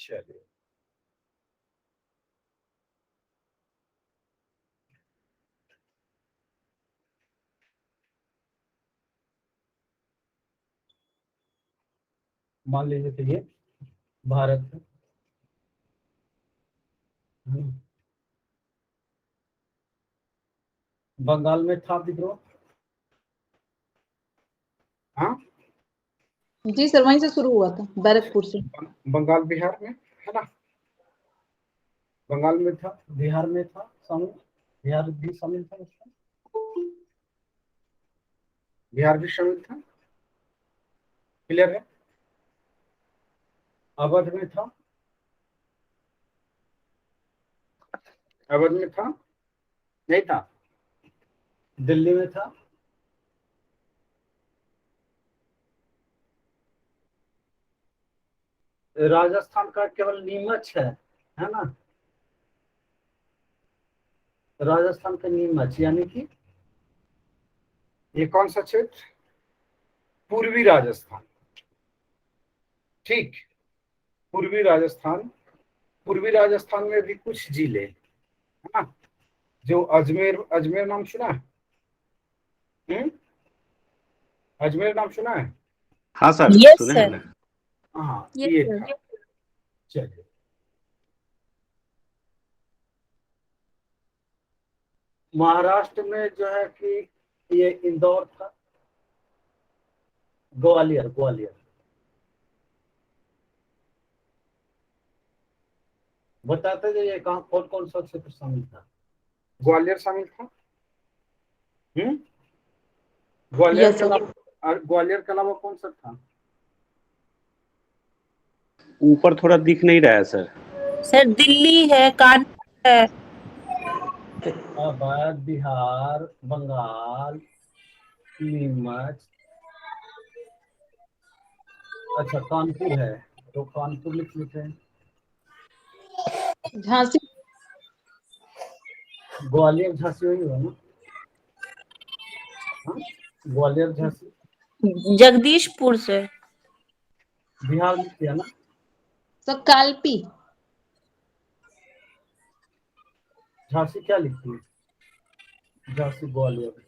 चलिए मान लीजिए कि ये भारत है। बंगाल में था विद्रोह। हाँ जी सर, वहीं से शुरू हुआ था, बैरकपुर से। बंगाल बिहार में है ना। बंगाल में था, बिहार में था शामिल, बिहार भी शामिल था उसमें, बिहार भी शामिल था। क्लियर है। अवध में था, अवध में था नहीं था। दिल्ली में था, राजस्थान का केवल नीमच है ना। राजस्थान का नीमच यानी कि ये कौन सा क्षेत्र, पूर्वी राजस्थान। ठीक, पूर्वी राजस्थान। पूर्वी राजस्थान में भी कुछ जिले है ना, जो अजमेर, अजमेर नाम सुना है? अजमेर नाम सुना है? हाँ सर, यस सुने हैं सर। ना। हाँ यस ये सर। था। चलिए महाराष्ट्र में जो है कि ये इंदौर था, ग्वालियर, ग्वालियर। बताते जाइए कहाँ कौन कौन सा क्षेत्र शामिल था। ग्वालियर शामिल था। ग्वालियर यस के सर। अलावा, ग्वालियर के अलावा कौन सा था? ऊपर थोड़ा दिख नहीं रहा है सर। सर दिल्ली है, कानपुर है। अवध, बिहार, बंगाल, नीमच। अच्छा कानपुर है, तो कानपुर लिख लेते हैं। झांसी। ग्वालियर झांसी वही है ना। हाँ? ग्वालियर झांसी जगदीशपुर सर। बिहार लिख दिया ना। सर कालपी। झांसी क्या लिखती है? झांसी ग्वालियर।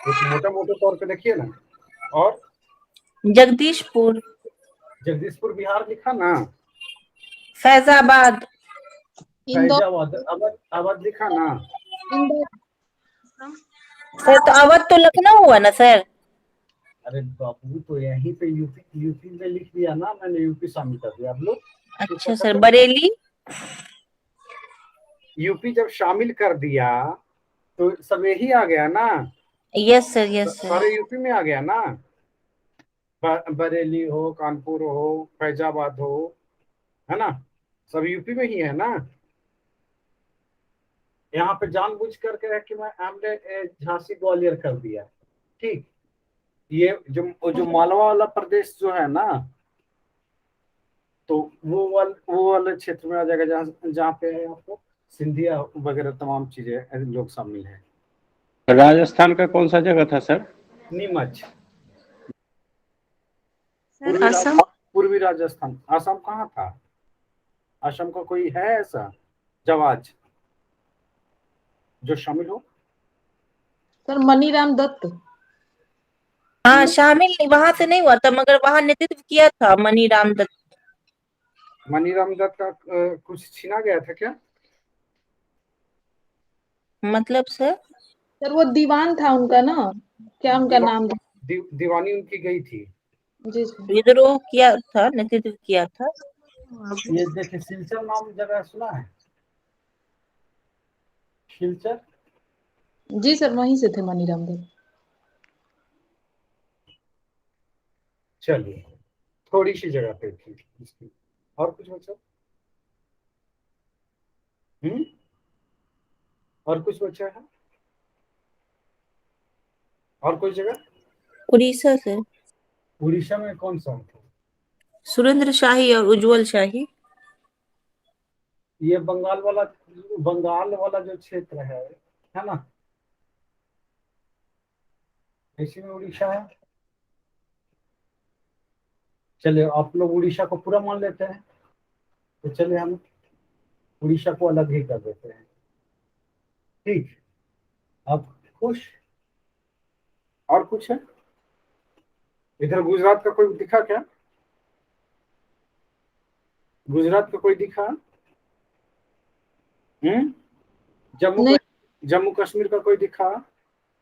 एक मोटा मोटे तौर पे देखिए ना। और जगदीशपुर। जगदीशपुर बिहार लिखा ना। फैजाबाद। इंदौर। फैजाबाद, अवध, अवध लिखा ना। इंदौर। सर तो अवध तो लखनऊ हुआ ना सर। अरे बाबू तो यहीं पे यूपी, यूपी में लिख दिया ना मैंने, यूपी शामिल कर दिया। आप लोग अच्छा सर, बरेली। यूपी जब शामिल कर दिया तो सब यही आ गया ना। Yes sir, yes sir. सारे यूपी में आ गया ना। बरेली हो, कानपुर हो, फैजाबाद हो, है ना, सब यूपी में ही है ना। यहाँ पे जानबूझ करके है कि मैं हमने झांसी ग्वालियर कर दिया। ठीक, ये जो मालवा वाला प्रदेश जो है ना, तो वो वाले क्षेत्र में आ जाएगा जहाँ जहाँ पे है आपको सिंधिया वगैरह तमाम चीजें लोग शामिल है। राजस्थान का कौन सा जगह था सर? नीमच। सर असम। पूर्वी राजस्थान। असम कहाँ था? असम का कोई है ऐसा जवाज जो शामिल हो? सर मनीराम दत्त। हाँ शामिल नहीं, वहां से नहीं हुआ था, मगर वहां नेतृत्व किया था मनीराम दत्त। मनीराम दत्त का कुछ छीना गया था क्या? मतलब सर? सर वो दीवान था उनका ना, क्या उनका नाम था? दीवानी उनकी गई थी। जी सर। विद्रोह किया था, नेतृत्व किया था। ये देखिए सिलचर नाम जगह सुना है? सिलचर। जी सर, वहीं से थे मनीराम दत्त। चलिए थोड़ी सी जगह पे थी इसकी। और कुछ बचा? और कुछ बचा है? और कोई जगह? उड़ीसा सर। उड़ीसा में कौन सा था? सुरेंद्र शाही और उज्जवल शाही। ये बंगाल वाला जो क्षेत्र है ना, इसी में उड़ीसा है। चलिए आप लोग उड़ीसा को पूरा मान लेते हैं, तो चलिए हम उड़ीसा को अलग ही कर देते हैं। ठीक, अब खुश? और कुछ है? इधर गुजरात का कोई दिखा क्या? गुजरात का कोई दिखा? जम्मू नहीं जम्मू कश्मीर का कोई दिखा?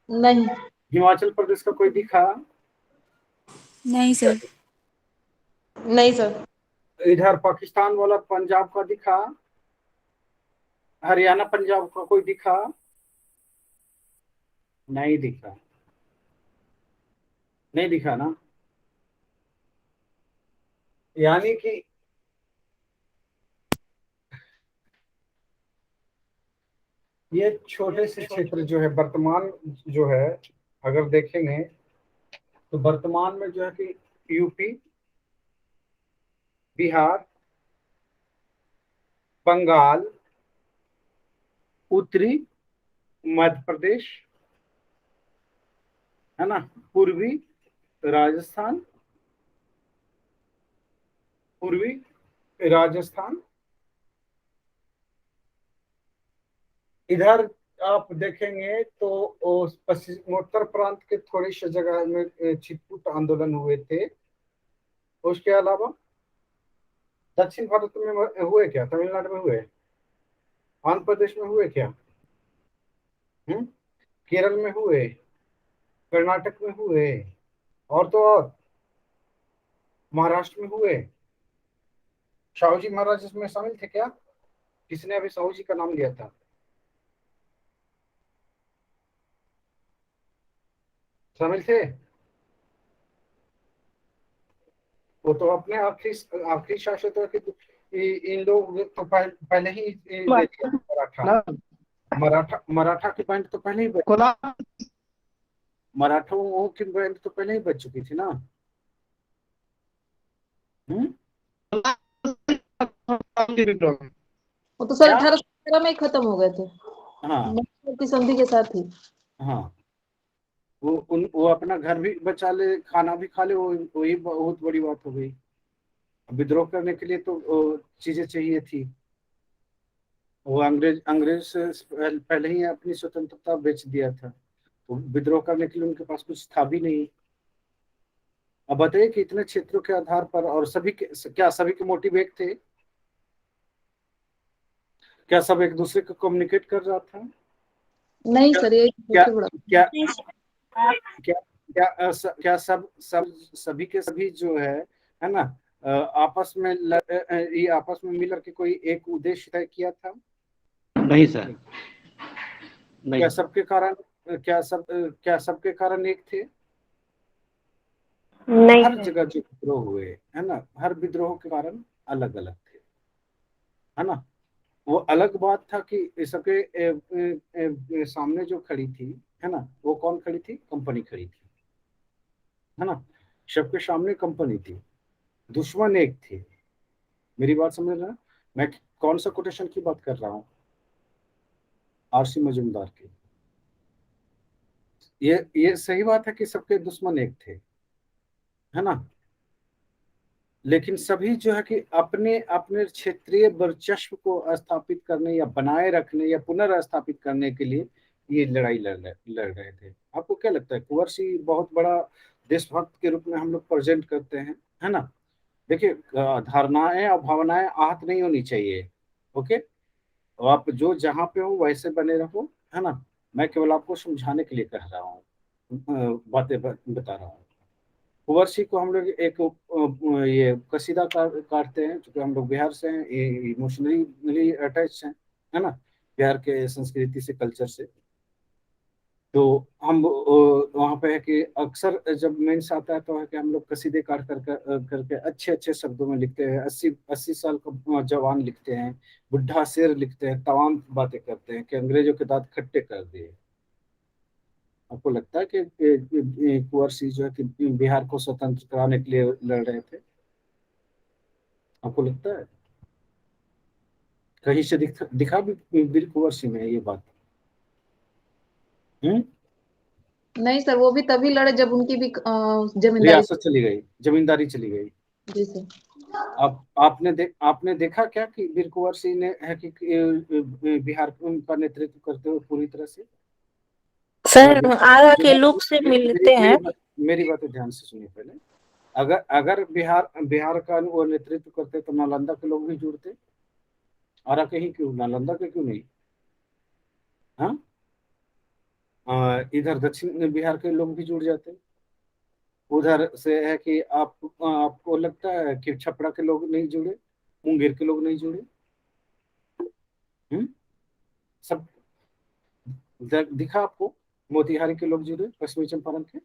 नहीं हिमाचल प्रदेश का कोई दिखा? नहीं सर। नहीं सर। इधर पाकिस्तान वाला पंजाब का दिखा? हरियाणा पंजाब का कोई दिखा? नहीं दिखा। नहीं दिखा ना, यानी कि ये छोटे से क्षेत्र जो है वर्तमान जो है, अगर देखेंगे तो वर्तमान में जो है कि यूपी, बिहार, बंगाल, उत्तरी मध्य प्रदेश, है ना, पूर्वी राजस्थान, पूर्वी राजस्थान, इधर आप देखेंगे तो पश्चिमोत्तर प्रांत के थोड़ी सी जगह में छिटपुट आंदोलन हुए थे। उसके अलावा दक्षिण भारत में हुए क्या? तमिलनाडु में हुए? आंध्र प्रदेश में हुए क्या? केरल में हुए? कर्नाटक में हुए? और तो और महाराष्ट्र में हुए? साहू जी महाराज इसमें शामिल थे क्या? किसने अभी साहू जी का नाम लिया था? शामिल थे? वो तो अपने आखिरी शासक थे कि इन लोग तो पहले ही दे दिया मराठा। मराठा की पॉइंट तो पहले ही मराठों की पॉइंट तो पहले ही बच चुकी थी ना। वो तो सर क्या? 1817 में ही खत्म हो गए थे, हाँ मैसूर की संधि के साथ ही। हाँ, वो अपना घर भी बचा ले, खाना भी खा ले, वही बहुत बड़ी बात हो गई। विद्रोह करने के लिए तो चीजें चाहिए थी। वो अंग्रेज से पहले ही अपनी स्वतंत्रता बेच दिया था, तो विद्रोह करने के लिए उनके पास कुछ था भी नहीं। अब बताइए कि इतने क्षेत्रों के आधार पर, और क्या सभी के मोटिव एक थे? क्या सब एक दूसरे को कम्युनिकेट कर रहा था? नहीं क्या सर, ये क्या सबसे बड़ा। क्या क्या क्या सभी के सभी जो है ना, आपस में ये आपस में मिलकर के कोई एक उद्देश्य तय किया था? नहीं सर, नहीं। क्या सबके कारण एक थे? नहीं हर जगह जो विद्रोह हुए, है ना, हर विद्रोह के कारण अलग अलग थे, है ना। वो अलग बात था कि सबके सामने जो खड़ी थी, है ना, वो कौन खड़ी थी? कंपनी खड़ी थी, है ना। सबके सामने कंपनी थी, दुश्मन एक थे। मेरी बात समझ रहे हैं? मैं कौन सा कोटेशन की बात कर रहा हूँ? आरसी मजूमदार की। ये सही बात है कि सबके दुश्मन एक थे, है ना, लेकिन सभी जो है कि अपने अपने क्षेत्रीय वर्चस्व को स्थापित करने या बनाए रखने या पुनर्स्थापित करने के लिए ये लड़ाई लड़ रहे थे। आपको क्या लगता है? कुंवर सिंह बहुत बड़ा देशभक्त के रूप में हम लोग प्रेजेंट करते हैं, है ना। देखिए, धारणाएं और भावनाएं आहत नहीं होनी चाहिए। ओके, तो आप जो जहाँ पे हो वैसे बने रहो, है ना। मैं केवल आपको समझाने के लिए कह रहा हूँ, बातें बता रहा हूँ। कुंवर सिंह को हम लोग एक ये कसीदा काटते हैं, क्योंकि हम लोग बिहार से हैं, इमोशनली अटैच हैं, है ना, बिहार के संस्कृति से, कल्चर से। तो हम वहाँ पे है कि अक्सर जब मेंस आता है तो है कि हम लोग कसीदे काट करके अच्छे अच्छे शब्दों में लिखते हैं। 80 साल का जवान लिखते हैं, बुढ़ा शेर लिखते हैं, तमाम बातें करते हैं कि अंग्रेजों के दांत खट्टे कर दिए। आपको लगता है कि कुंवर सिंह जो है कि बिहार को स्वतंत्र कराने के लिए लड़ रहे थे? आपको लगता है? कहीं से दिखा भी वीर कुंवर सिंह में ये बात? हम्म, नहीं सर, वो भी तभी लड़े जब उनकी भी जमींदारी। रियासत चली गई, जमींदारी चली गई। जी सर। आपने देखा क्या कि वीर कुंवर सिंह ने है कि बिहार का नेतृत्व करते हुए पूरी तरह से? अगर सर आरा के लोग से मेरी मिलते हैं। मेरी बात मेरी बातें ध्यान से सुनिए पहले। अगर अगर बिहार बिहार का वो नेतृत्व करते तो नालंदा के लोग भी जुड़ते, आरा के ही क्यों, नालंदा के क्यों नहीं? हाँ, इधर दक्षिण बिहार के लोग भी जुड़ जाते। उधर से है कि आपको लगता है कि छपरा के लोग नहीं जुड़े, मुंगेर के लोग नहीं जुड़े? हम्म सब दिखा आपको? मोतिहारी के लोग जुड़े, पश्चिमी चंपारण के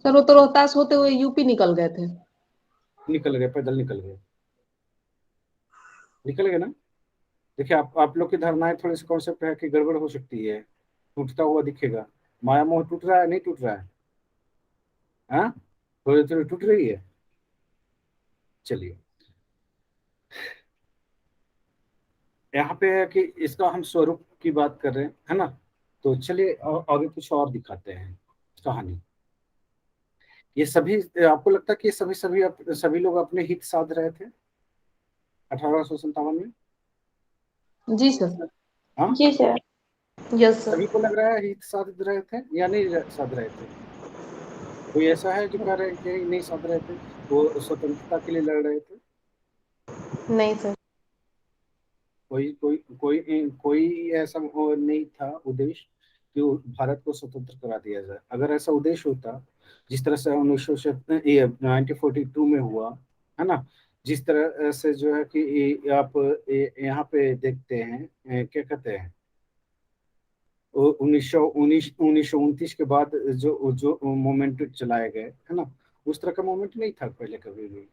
सर वो तो रोहतास होते हुए यूपी निकल गए थे। निकल गए, पैदल निकल गए ना। देखिए, आप लोग की धारणाएं थोड़ी सी कॉन्सेप्ट है कि गड़बड़ हो सकती है, टूटता हुआ दिखेगा। माया मोह टूट रहा है, नहीं टूट रहा है? हाँ, थोड़ी थोड़ी टूट रही है। चलिए, यहाँ पे है कि इसका हम स्वरूप की बात कर रहे हैं, है ना? तो चलिए आगे कुछ और दिखाते हैं कहानी। ये सभी, आपको लगता है कि ये सभी लोग अपने हित साध रहे थे 1857 में? जी सर। हाँ, जी सर। Yes sir. सभी को लग रहा है हित साध रहे थे या नहीं साध रहे थे? कोई ऐसा है जो कह रहे हैं कि नहीं साध रहे थे, वो स्वतंत्रता के लिए लड़ रहे थे? नहीं सर। कोई कोई कोई कोई ऐसा वो नहीं था उद्देश्य कि वो भारत को स्वतंत्र करा दिया जाए। अगर ऐसा उद्देश्य होता, जिस तरह से 1942 में हुआ, है ना, जिस तरह से जो है कि आप यहाँ पे देखते हैं, क्या कहते हैं, 1929 के बाद जो जो मोमेंट चलाए गए, है ना, उस तरह का मोमेंट नहीं था पहले कभी भी।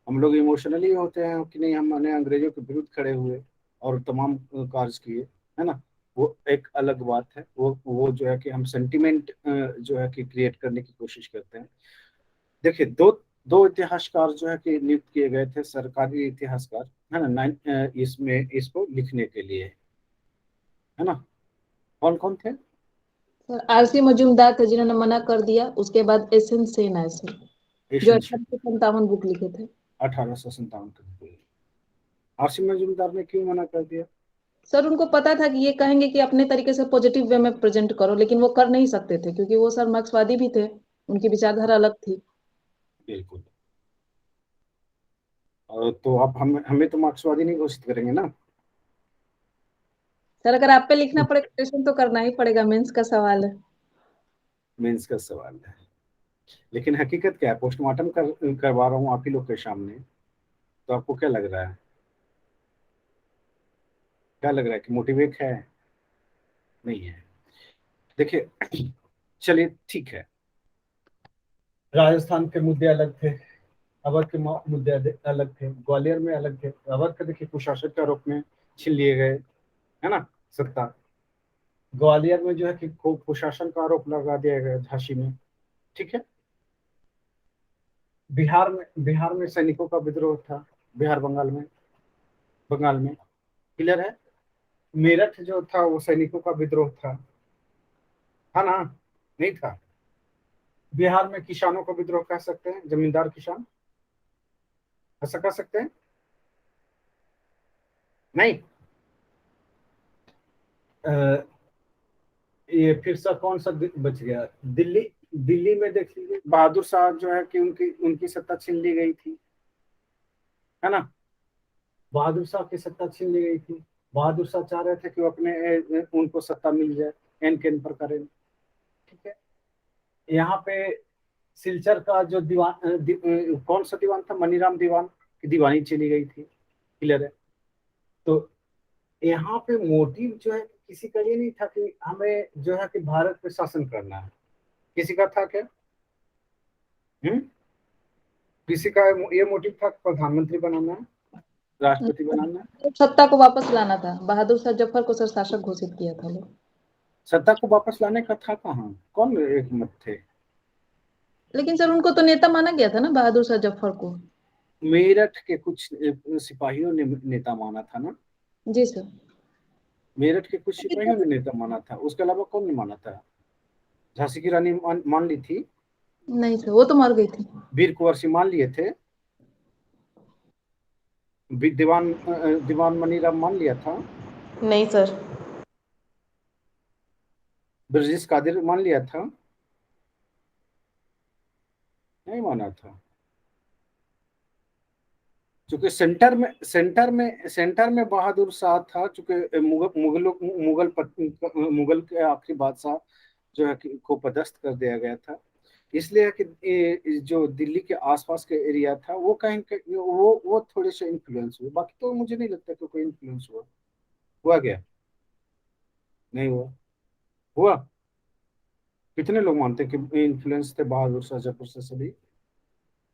हम लोग इमोशनली होते हैं कि नहीं, हमने अंग्रेजों के विरुद्ध खड़े हुए और तमाम कार्य किए, है ना, वो एक अलग बात है। वो जो है कि हम सेंटिमेंट जो है कि क्रिएट करने की कोशिश करते हैं। देखिए, दो दो इतिहासकार जो है कि नियुक्त किए गए थे, सरकारी इतिहासकार, है ना, इसमें इसको लिखने के लिए, है ना। कौन कौन थे? सर आरसी मजूमदार थे जिन्होंने मना कर दिया, उसके बाद एस एन सेन आए सर, जो एशियन शेख, 1857 बुक लिखे थे। 1857 के। आसिम मजूमदार ने क्यों मना कर दिया? सर उनको पता था कि ये कहेंगे कि अपने तरीके से पॉजिटिव वे में प्रेजेंट करो, लेकिन वो कर नहीं सकते थे क्योंकि वो सर मार्क्सवादी भी थे, उनकी विचारधारा अलग थी। बिल्कुल। और तो आप हमें तो मार्क्सवादी नहीं घोषित करेंगे ना? सर अगर आप पे लिखना पड़े क्वेश्चन तो करना ही पड़ेगा, मेंस का सवाल है। मेंस का सवाल है, लेकिन हकीकत क्या है? पोस्टमार्टम करवा रहा हूँ आप ही लोग के सामने, तो आपको क्या लग रहा है? क्या लग रहा है कि मोटिवेट है? नहीं है। देखिए, चलिए ठीक है, राजस्थान के मुद्दे अलग थे, अवध के मुद्दे अलग थे, ग्वालियर में अलग थे। अवध का देखिए कुशासन के आरोप में छीन लिए गए, है ना, सत्ता। ग्वालियर में जो है कि कुशासन का आरोप लगा दिया गया, झांसी में, ठीक है। बिहार में सैनिकों का विद्रोह था, बिहार बंगाल में क्लियर है। मेरठ जो था वो सैनिकों का विद्रोह था ना? नहीं था। बिहार में किसानों का विद्रोह कह सकते हैं, जमींदार किसान, ऐसा कह सकते हैं? नहीं। अ, ये फिर सा कौन सा बच गया? दिल्ली दिल्ली में देख लीजिए, बहादुर शाह जो है कि उनकी उनकी सत्ता छीन ली गई थी, है ना। बहादुर शाह की सत्ता छीन ली गई थी। बहादुर शाह चाह रहे थे कि वो अपने उनको सत्ता मिल जाए एन के एन प्रकार, ठीक है। यहाँ पे सिलचर का जो कौन सा दीवान था, मनीराम दीवान की दीवानी चली गई थी, क्लियर है। तो यहाँ पे मोटिव जो है किसी का ये नहीं था कि हमें जो है कि भारत पे शासन करना है। किसी का था क्या? किसी का ये मोटिव था प्रधानमंत्री बनाना है, राष्ट्रपति बनाना है? सत्ता को वापस लाना था, बहादुर शाह जफर को सर शासक घोषित किया था लोग। सत्ता को वापस लाने का था कहाँ? कौन एक मत थे? लेकिन सर उनको तो नेता माना गया था ना, बहादुर शाह जफर को। मेरठ के कुछ सिपाहियों ने नेता माना था ना? जी सर। मेरठ के कुछ सिपाहियों ने नेता माना था, उसके अलावा कौन ने माना था? झांसी की रानी मान ली थी, नहीं सर, वो तो मर गई थी। वीर कुंवर सिंह मान लिए थे, दीवान मनीराम मान लिया था? नहीं सर। ब्रजेश कादिर मान लिया था? नहीं माना था, चूंकि सेंटर में बहादुर शाह था, चूंकि मुगल के आखिरी बादशाह जो है को पदस्थ कर दिया गया था, इसलिए कि जो दिल्ली के आसपास के एरिया था वो कहीं वो थोड़े से इन्फ्लुएंस हुए, बाकी तो मुझे नहीं लगता कि कोई इन्फ्लुएंस हुआ क्या? नहीं हुआ। हुआ? कितने लोग मानते हैं कि इन्फ्लुएंस थे बहादुर शाह जफर से सभी,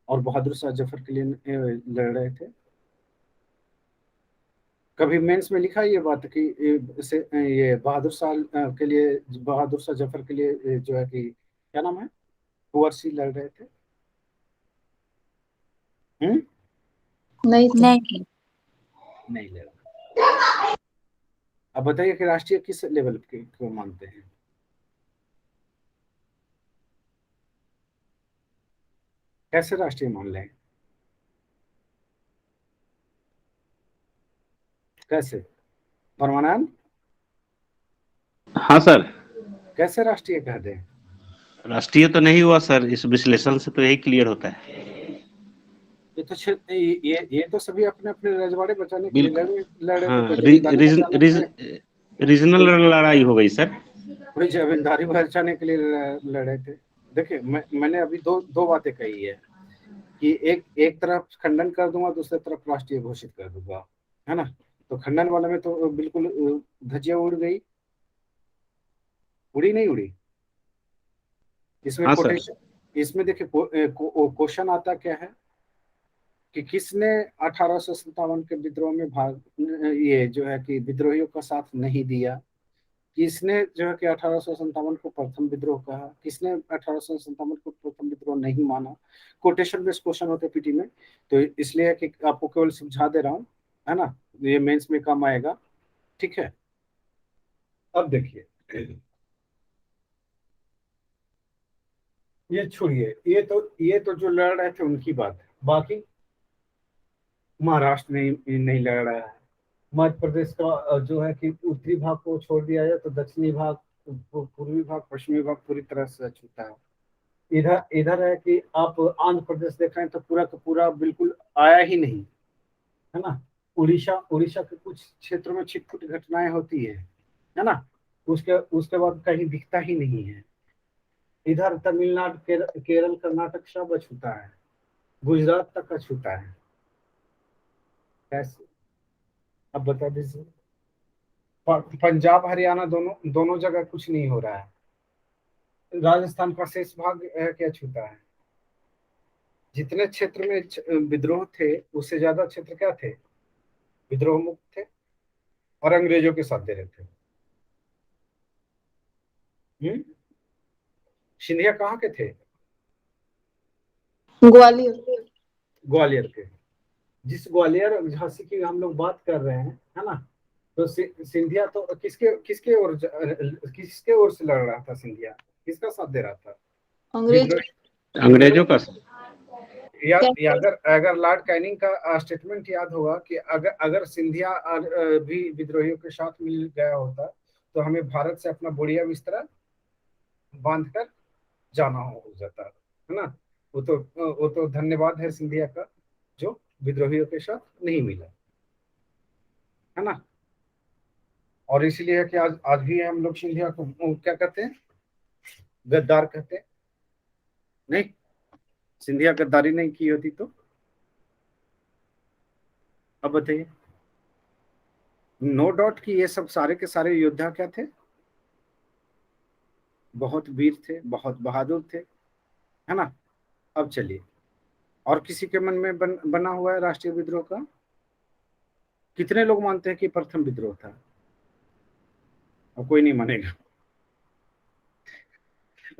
और बहादुर शाह जफर के लिए लड़ रहे थे? कभी मेंस में लिखा ये बात कि ये बहादुर शाह के लिए, बहादुर शाह जफर के लिए जो है कि क्या नाम है, कुंवर सिंह लड़ रहे थे? नहीं सर। नहीं नहीं लड़ा। अब बताइए कि राष्ट्रीय किस लेवल के को मानते हैं? कैसे राष्ट्रीय मान लें? कैसे परमानंद, हाँ सर। कैसे राष्ट्रीय कह दें? राष्ट्रीय तो नहीं हुआ सर, इस विश्लेषण से तो यही क्लियर होता है। ये तो ये तो सभी अपने अपने रजवाड़े बचाने के लिए लड़े थे, हाँ, कोई जमींदारी बचाने के लिए, रीजनल लड़ाई हो गई सर। कोई जमींदारी बचाने के लिए लड़े थे। देखिए मैंने अभी दो बातें कही है कि एक तरफ खंडन कर दूंगा, दूसरी तरफ राष्ट्रीय घोषित कर दूंगा, है ना? तो खंडन वाले में तो बिल्कुल धज्जियां उड़ गई, उड़ी नहीं उड़ी? इसमें हाँ सर। कोटेशन, इसमें देखिए क्वेश्चन आता क्या है कि किसने 1857 के विद्रोह में भाग, ये जो है कि विद्रोहियों का साथ नहीं दिया, किसने जो है कि 1857 को प्रथम विद्रोह कहा, किसने 1857 को प्रथम विद्रोह नहीं माना? कोटेशन बेस्ड क्वेश्चन होते पीटी में, तो इसलिए कि आपको केवल समझा दे रहा हूँ, है ना? ये मेंस में काम आएगा, ठीक है? अब देखिए, ये छोड़िए, ये तो जो लड़ रहे थे उनकी बात है, बाकी महाराष्ट्र नहीं लड़ रहा है, मध्य प्रदेश का जो है कि उत्तरी भाग को छोड़ दिया जाए तो दक्षिणी भाग, पूर्वी भाग, पश्चिमी भाग पूरी तरह से छूटा है। इधर इधर है कि आप आंध्र प्रदेश देख रहे हैं तो पूरा का पूरा बिल्कुल आया ही नहीं, है ना? उड़ीसा के कुछ क्षेत्रों में छिटपुट घटनाएं होती है ना? उसके बाद कहीं दिखता ही नहीं है। इधर तमिलनाडु, केरल, कर्नाटक सब छूटा है, गुजरात तक का छूटा है। कैसे? अब बता दीजिए। पंजाब हरियाणा दोनों जगह कुछ नहीं हो रहा है। राजस्थान का शेष भाग क्या छूटा है? जितने क्षेत्र में विद्रोह थे उससे ज्यादा क्षेत्र क्या थे? विद्रोह मुक्त थे और अंग्रेजों के साथ दे रहे थे। सिंधिया कहाँ के थे? ग्वालियर। ग्वालियर के। जिस ग्वालियर झांसी की हम लोग बात कर रहे हैं, है ना? तो सिंधिया तो किसके ओर से लड़ रहा था? सिंधिया किसका साथ दे रहा था? अंग्रेजों का। या अगर लॉर्ड कैनिंग का स्टेटमेंट याद होगा कि अगर सिंधिया भी विद्रोहियों के साथ मिल गया होता तो हमें भारत से अपना बोरिया बिस्तरा बांध कर जाना हो जाता, है ना? वो तो धन्यवाद है सिंधिया का जो विद्रोहियों के साथ नहीं मिला, है ना? और इसीलिए कि आज भी हम लोग सिंधिया को क्या कहते हैं? गद्दार कहते हैं। नहीं, सिंधिया गद्दारी नहीं की होती तो? अब बताइए। नो डाउट कि ये सब सारे के सारे योद्धा क्या थे? बहुत वीर थे, बहुत बहादुर थे, है ना? अब चलिए, और किसी के मन में बना हुआ है राष्ट्रीय विद्रोह का? कितने लोग मानते हैं कि प्रथम विद्रोह था? अब कोई नहीं मानेगा,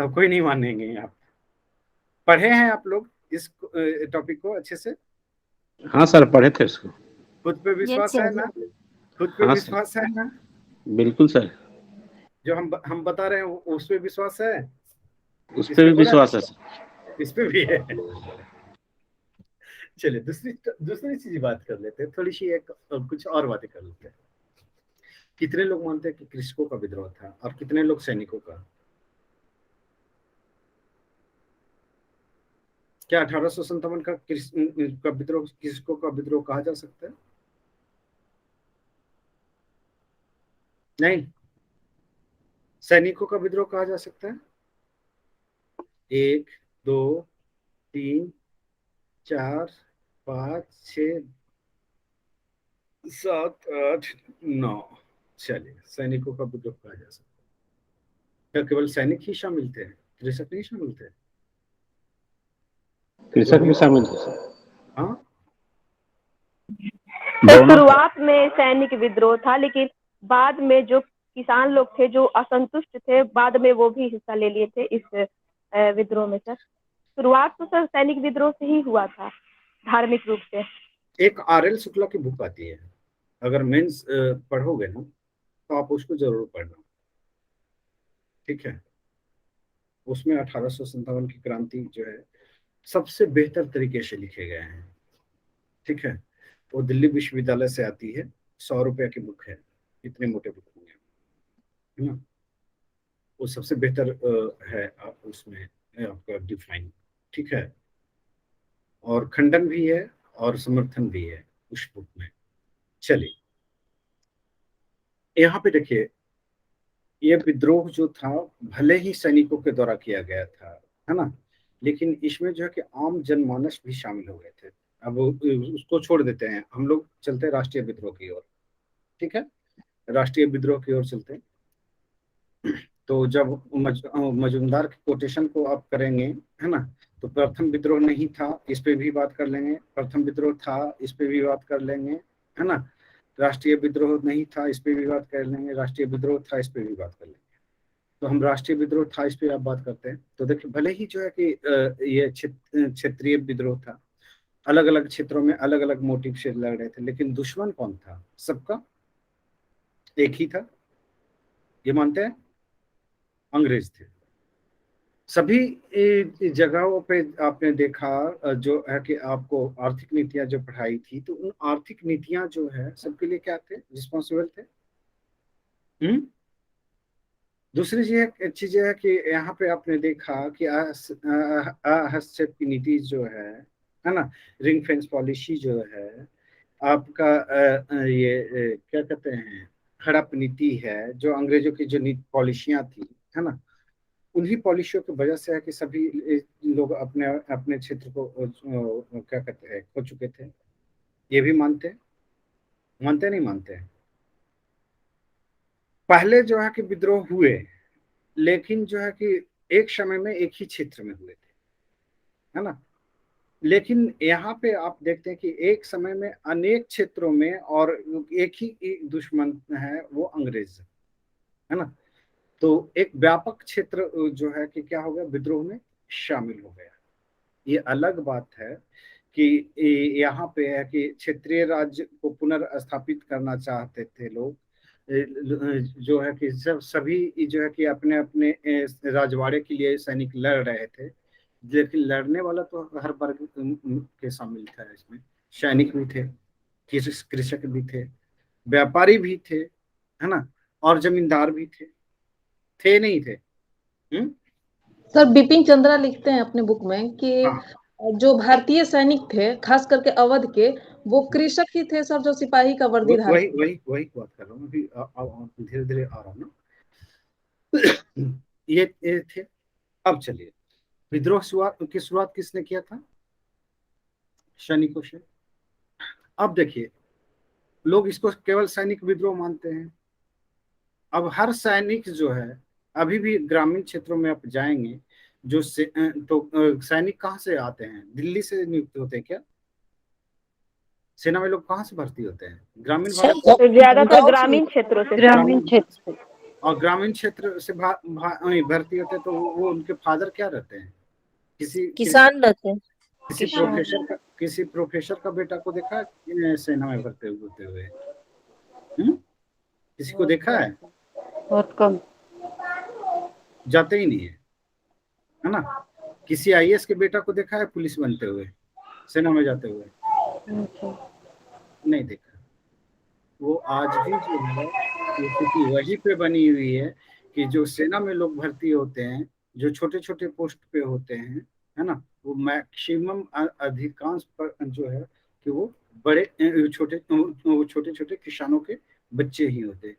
अब कोई नहीं मानेंगे। आप पढ़े हैं आप लोग इस टॉपिक को अच्छे से? हाँ सर, पढ़े थे उसको। खुद पे विश्वास है ना? खुद पे विश्वास है ना? बिल्कुल सर। जो हम बता रहे हैं उस पे विश्वास है? उस पे भी विश्वास है सर। इस पे भी है। चलिए दूसरी दूसरी चीज बात कर लेते हैं, थोड़ी सी एक कुछ और बातें कर लेते हैं। कितने लोग मानते हैं कि कृषकों का विद्रोह था और कितने लोग सैनिकों का? क्या 1857 का विद्रोह कृषकों का विद्रोह कहा जा सकता है? नहीं, सैनिकों का विद्रोह कहा जा सकता है। 1 2 3 4 5 6 7 8 9। चलिए, सैनिकों का विद्रोह कहा जा सकता है। क्या केवल सैनिक ही शामिल थे, कृषक नहीं शामिल थे? कृषक भी शामिल थे सर। हाँ, तो दोनों थे। शुरुआत में सैनिक विद्रोह था, लेकिन बाद में जो किसान लोग थे जो असंतुष्ट थे, बाद में वो भी हिस्सा ले लिए थे इस विद्रोह में। सर शुरुआत तो सर सैनिक विद्रोह से ही हुआ था धार्मिक रूप से। एक आर.एल. शुक्ला की बुक आती है, अगर मेंस पढ़ोगे ना तो आप उसको जरूर पढ़ना, ठीक है। उसमें 1857 की क्रांति जो है सबसे बेहतर तरीके से लिखे गए हैं, ठीक है। वो दिल्ली विश्वविद्यालय से आती है, 100 रुपया की बुक है, इतने मोटे बुक होंगे, है ना। वो सबसे बेहतर है उसमें आपका डिफाइन, ठीक है। और खंडन भी है और समर्थन भी है उस बुक में। चलिए, यहाँ पे देखिए, ये विद्रोह जो था भले ही सैनिकों के द्वारा किया गया था, है ना, लेकिन इसमें जो है कि आम जनमानस भी शामिल हो गए थे। अब उसको छोड़ देते हैं, हम लोग चलते हैं राष्ट्रीय विद्रोह की ओर, ठीक है। राष्ट्रीय विद्रोह की ओर चलते हैं। तो जब मजूमदार की कोटेशन को आप करेंगे, है ना, तो प्रथम विद्रोह नहीं था, इस पे भी बात कर लेंगे। प्रथम विद्रोह था, इस पे भी बात कर लेंगे, है ना। राष्ट्रीय विद्रोह नहीं था, इस पे भी बात कर लेंगे। राष्ट्रीय विद्रोह था, इस पे भी बात कर लेंगे। तो हम राष्ट्रीय विद्रोह था इस पे आप बात करते हैं। तो देखिए, भले ही जो है कि ये क्षेत्रीय विद्रोह था, अलग अलग क्षेत्रों में अलग अलग मोटिव से लड़ रहे थे, लेकिन दुश्मन कौन था? सबका एक ही था, ये मानते हैं, अंग्रेज थे। सभी जगहों पे आपने देखा जो है कि आपको आर्थिक नीतियां जो पढ़ाई थी, तो उन आर्थिक नीतियां जो है सबके लिए क्या थे, रिस्पॉन्सिबल थे। दूसरी चीज है कि यहाँ पे आपने देखा कि हस्तक्षेप की नीति जो है ना, रिंग फेंस पॉलिसी जो है आपका, ये क्या कहते हैं, हड़प नीति है, जो अंग्रेजों की जो नीति पॉलिसियां थी, है ना, उन्हीं पॉलिसियों की वजह से है कि सभी लोग अपने अपने क्षेत्र को क्या कहते हैं, खो चुके थे। ये भी मानते नहीं मानते? पहले जो है कि विद्रोह हुए, लेकिन जो है कि एक समय में एक ही क्षेत्र में हुए थे, है ना। लेकिन यहाँ पे आप देखते हैं कि एक समय में अनेक क्षेत्रों में, और एक ही दुश्मन है, वो अंग्रेज है ना। तो एक व्यापक क्षेत्र जो है कि क्या हो गया, विद्रोह में शामिल हो गया। ये अलग बात है कि यहाँ पे है कि क्षेत्रीय राज्य को पुनर्स्थापित करना चाहते थे लोग, जो है कि सभी जो है कि अपने अपने राजवाड़े के लिए सैनिक लड़ रहे थे, लेकिन लड़ने वाला तो हर वर्ग के शामिल था इसमें। सैनिक भी थे, कृषक भी थे, व्यापारी भी थे, है ना, और जमींदार भी थे नहीं थे। सर बिपिन चंद्रा लिखते हैं अपने बुक में कि जो भारतीय सैनिक थे, खास करके अवध के, वो कृषक ही थे सर, जो सिपाही का वर्दी धारण। वही बात कर रहा हूँ अभी, धीरे धीरे आ रहा हूँ ना। ये थे। अब चलिए, विद्रोह की शुरुआत किसने किया था? सैनिकों से। अब देखिए, लोग इसको केवल सैनिक विद्रोह मानते हैं। अब हर सैनिक जो है, अभी भी ग्रामीण क्षेत्रों में आप जाएंगे, जो सैनिक कहाँ से आते हैं? दिल्ली से नियुक्त होते हैं क्या? सेना में लोग कहाँ से भर्ती होते हैं? ग्रामीण भारत, तो ज्यादातर ग्रामीण क्षेत्रों से। ग्रामीण क्षेत्र। और ग्रामीण क्षेत्र से भर्ती होते हैं, तो वो उनके फादर क्या रहते हैं? किसान रहते हैं। किसी प्रोफेसर का बेटा को देखा है सेना में भर्ती होते हुए? किसी को देखा है? बहुत कम। जाते ही नहीं है ना। किसी आईएएस के बेटा को देखा है पुलिस बनते हुए? सेना में जाते हुए? नहीं देखा। वो आज भी जो है स्थिति वही पे बनी हुई है कि जो सेना में लोग भर्ती होते हैं, जो छोटे छोटे पोस्ट पे होते हैं, है ना, वो मैक्सिमम अधिकांश पर जो है कि वो बड़े छोटे छोटे किसानों के बच्चे ही होते हैं।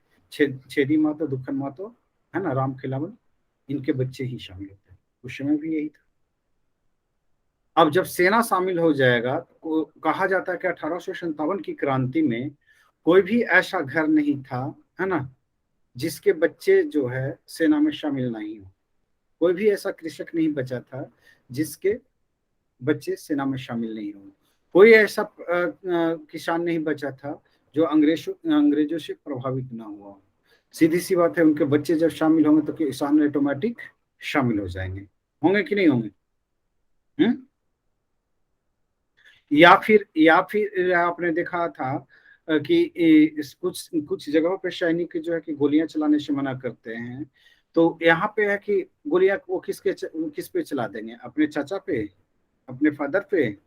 छेदी मातो, दुखन मातो, है ना, राम खिलावन, इनके बच्चे ही शामिल होते हैं। उस समय भी यही था। अब जब सेना शामिल हो जाएगा तो कहा जाता है कि 1857 की क्रांति में कोई भी ऐसा घर नहीं था, है ना, जिसके बच्चे जो है सेना में शामिल नहीं हो। कोई भी ऐसा कृषक नहीं बचा था जिसके बच्चे सेना में शामिल नहीं हो। कोई ऐसा किसान नहीं बचा था जो अंग्रेजों से प्रभावित ना हुआ। सीधी सी बात है, उनके बच्चे जब शामिल होंगे तो किसान ऑटोमेटिक शामिल हो जाएंगे। होंगे कि नहीं होंगे? या फिर आपने देखा था कि कुछ कुछ जगहों पे सैनिक जो है कि गोलियां चलाने से मना करते हैं, तो यहाँ पे है कि गोलियां वो किस पे चला देंगे? अपने चाचा पे, अपने फादर पे?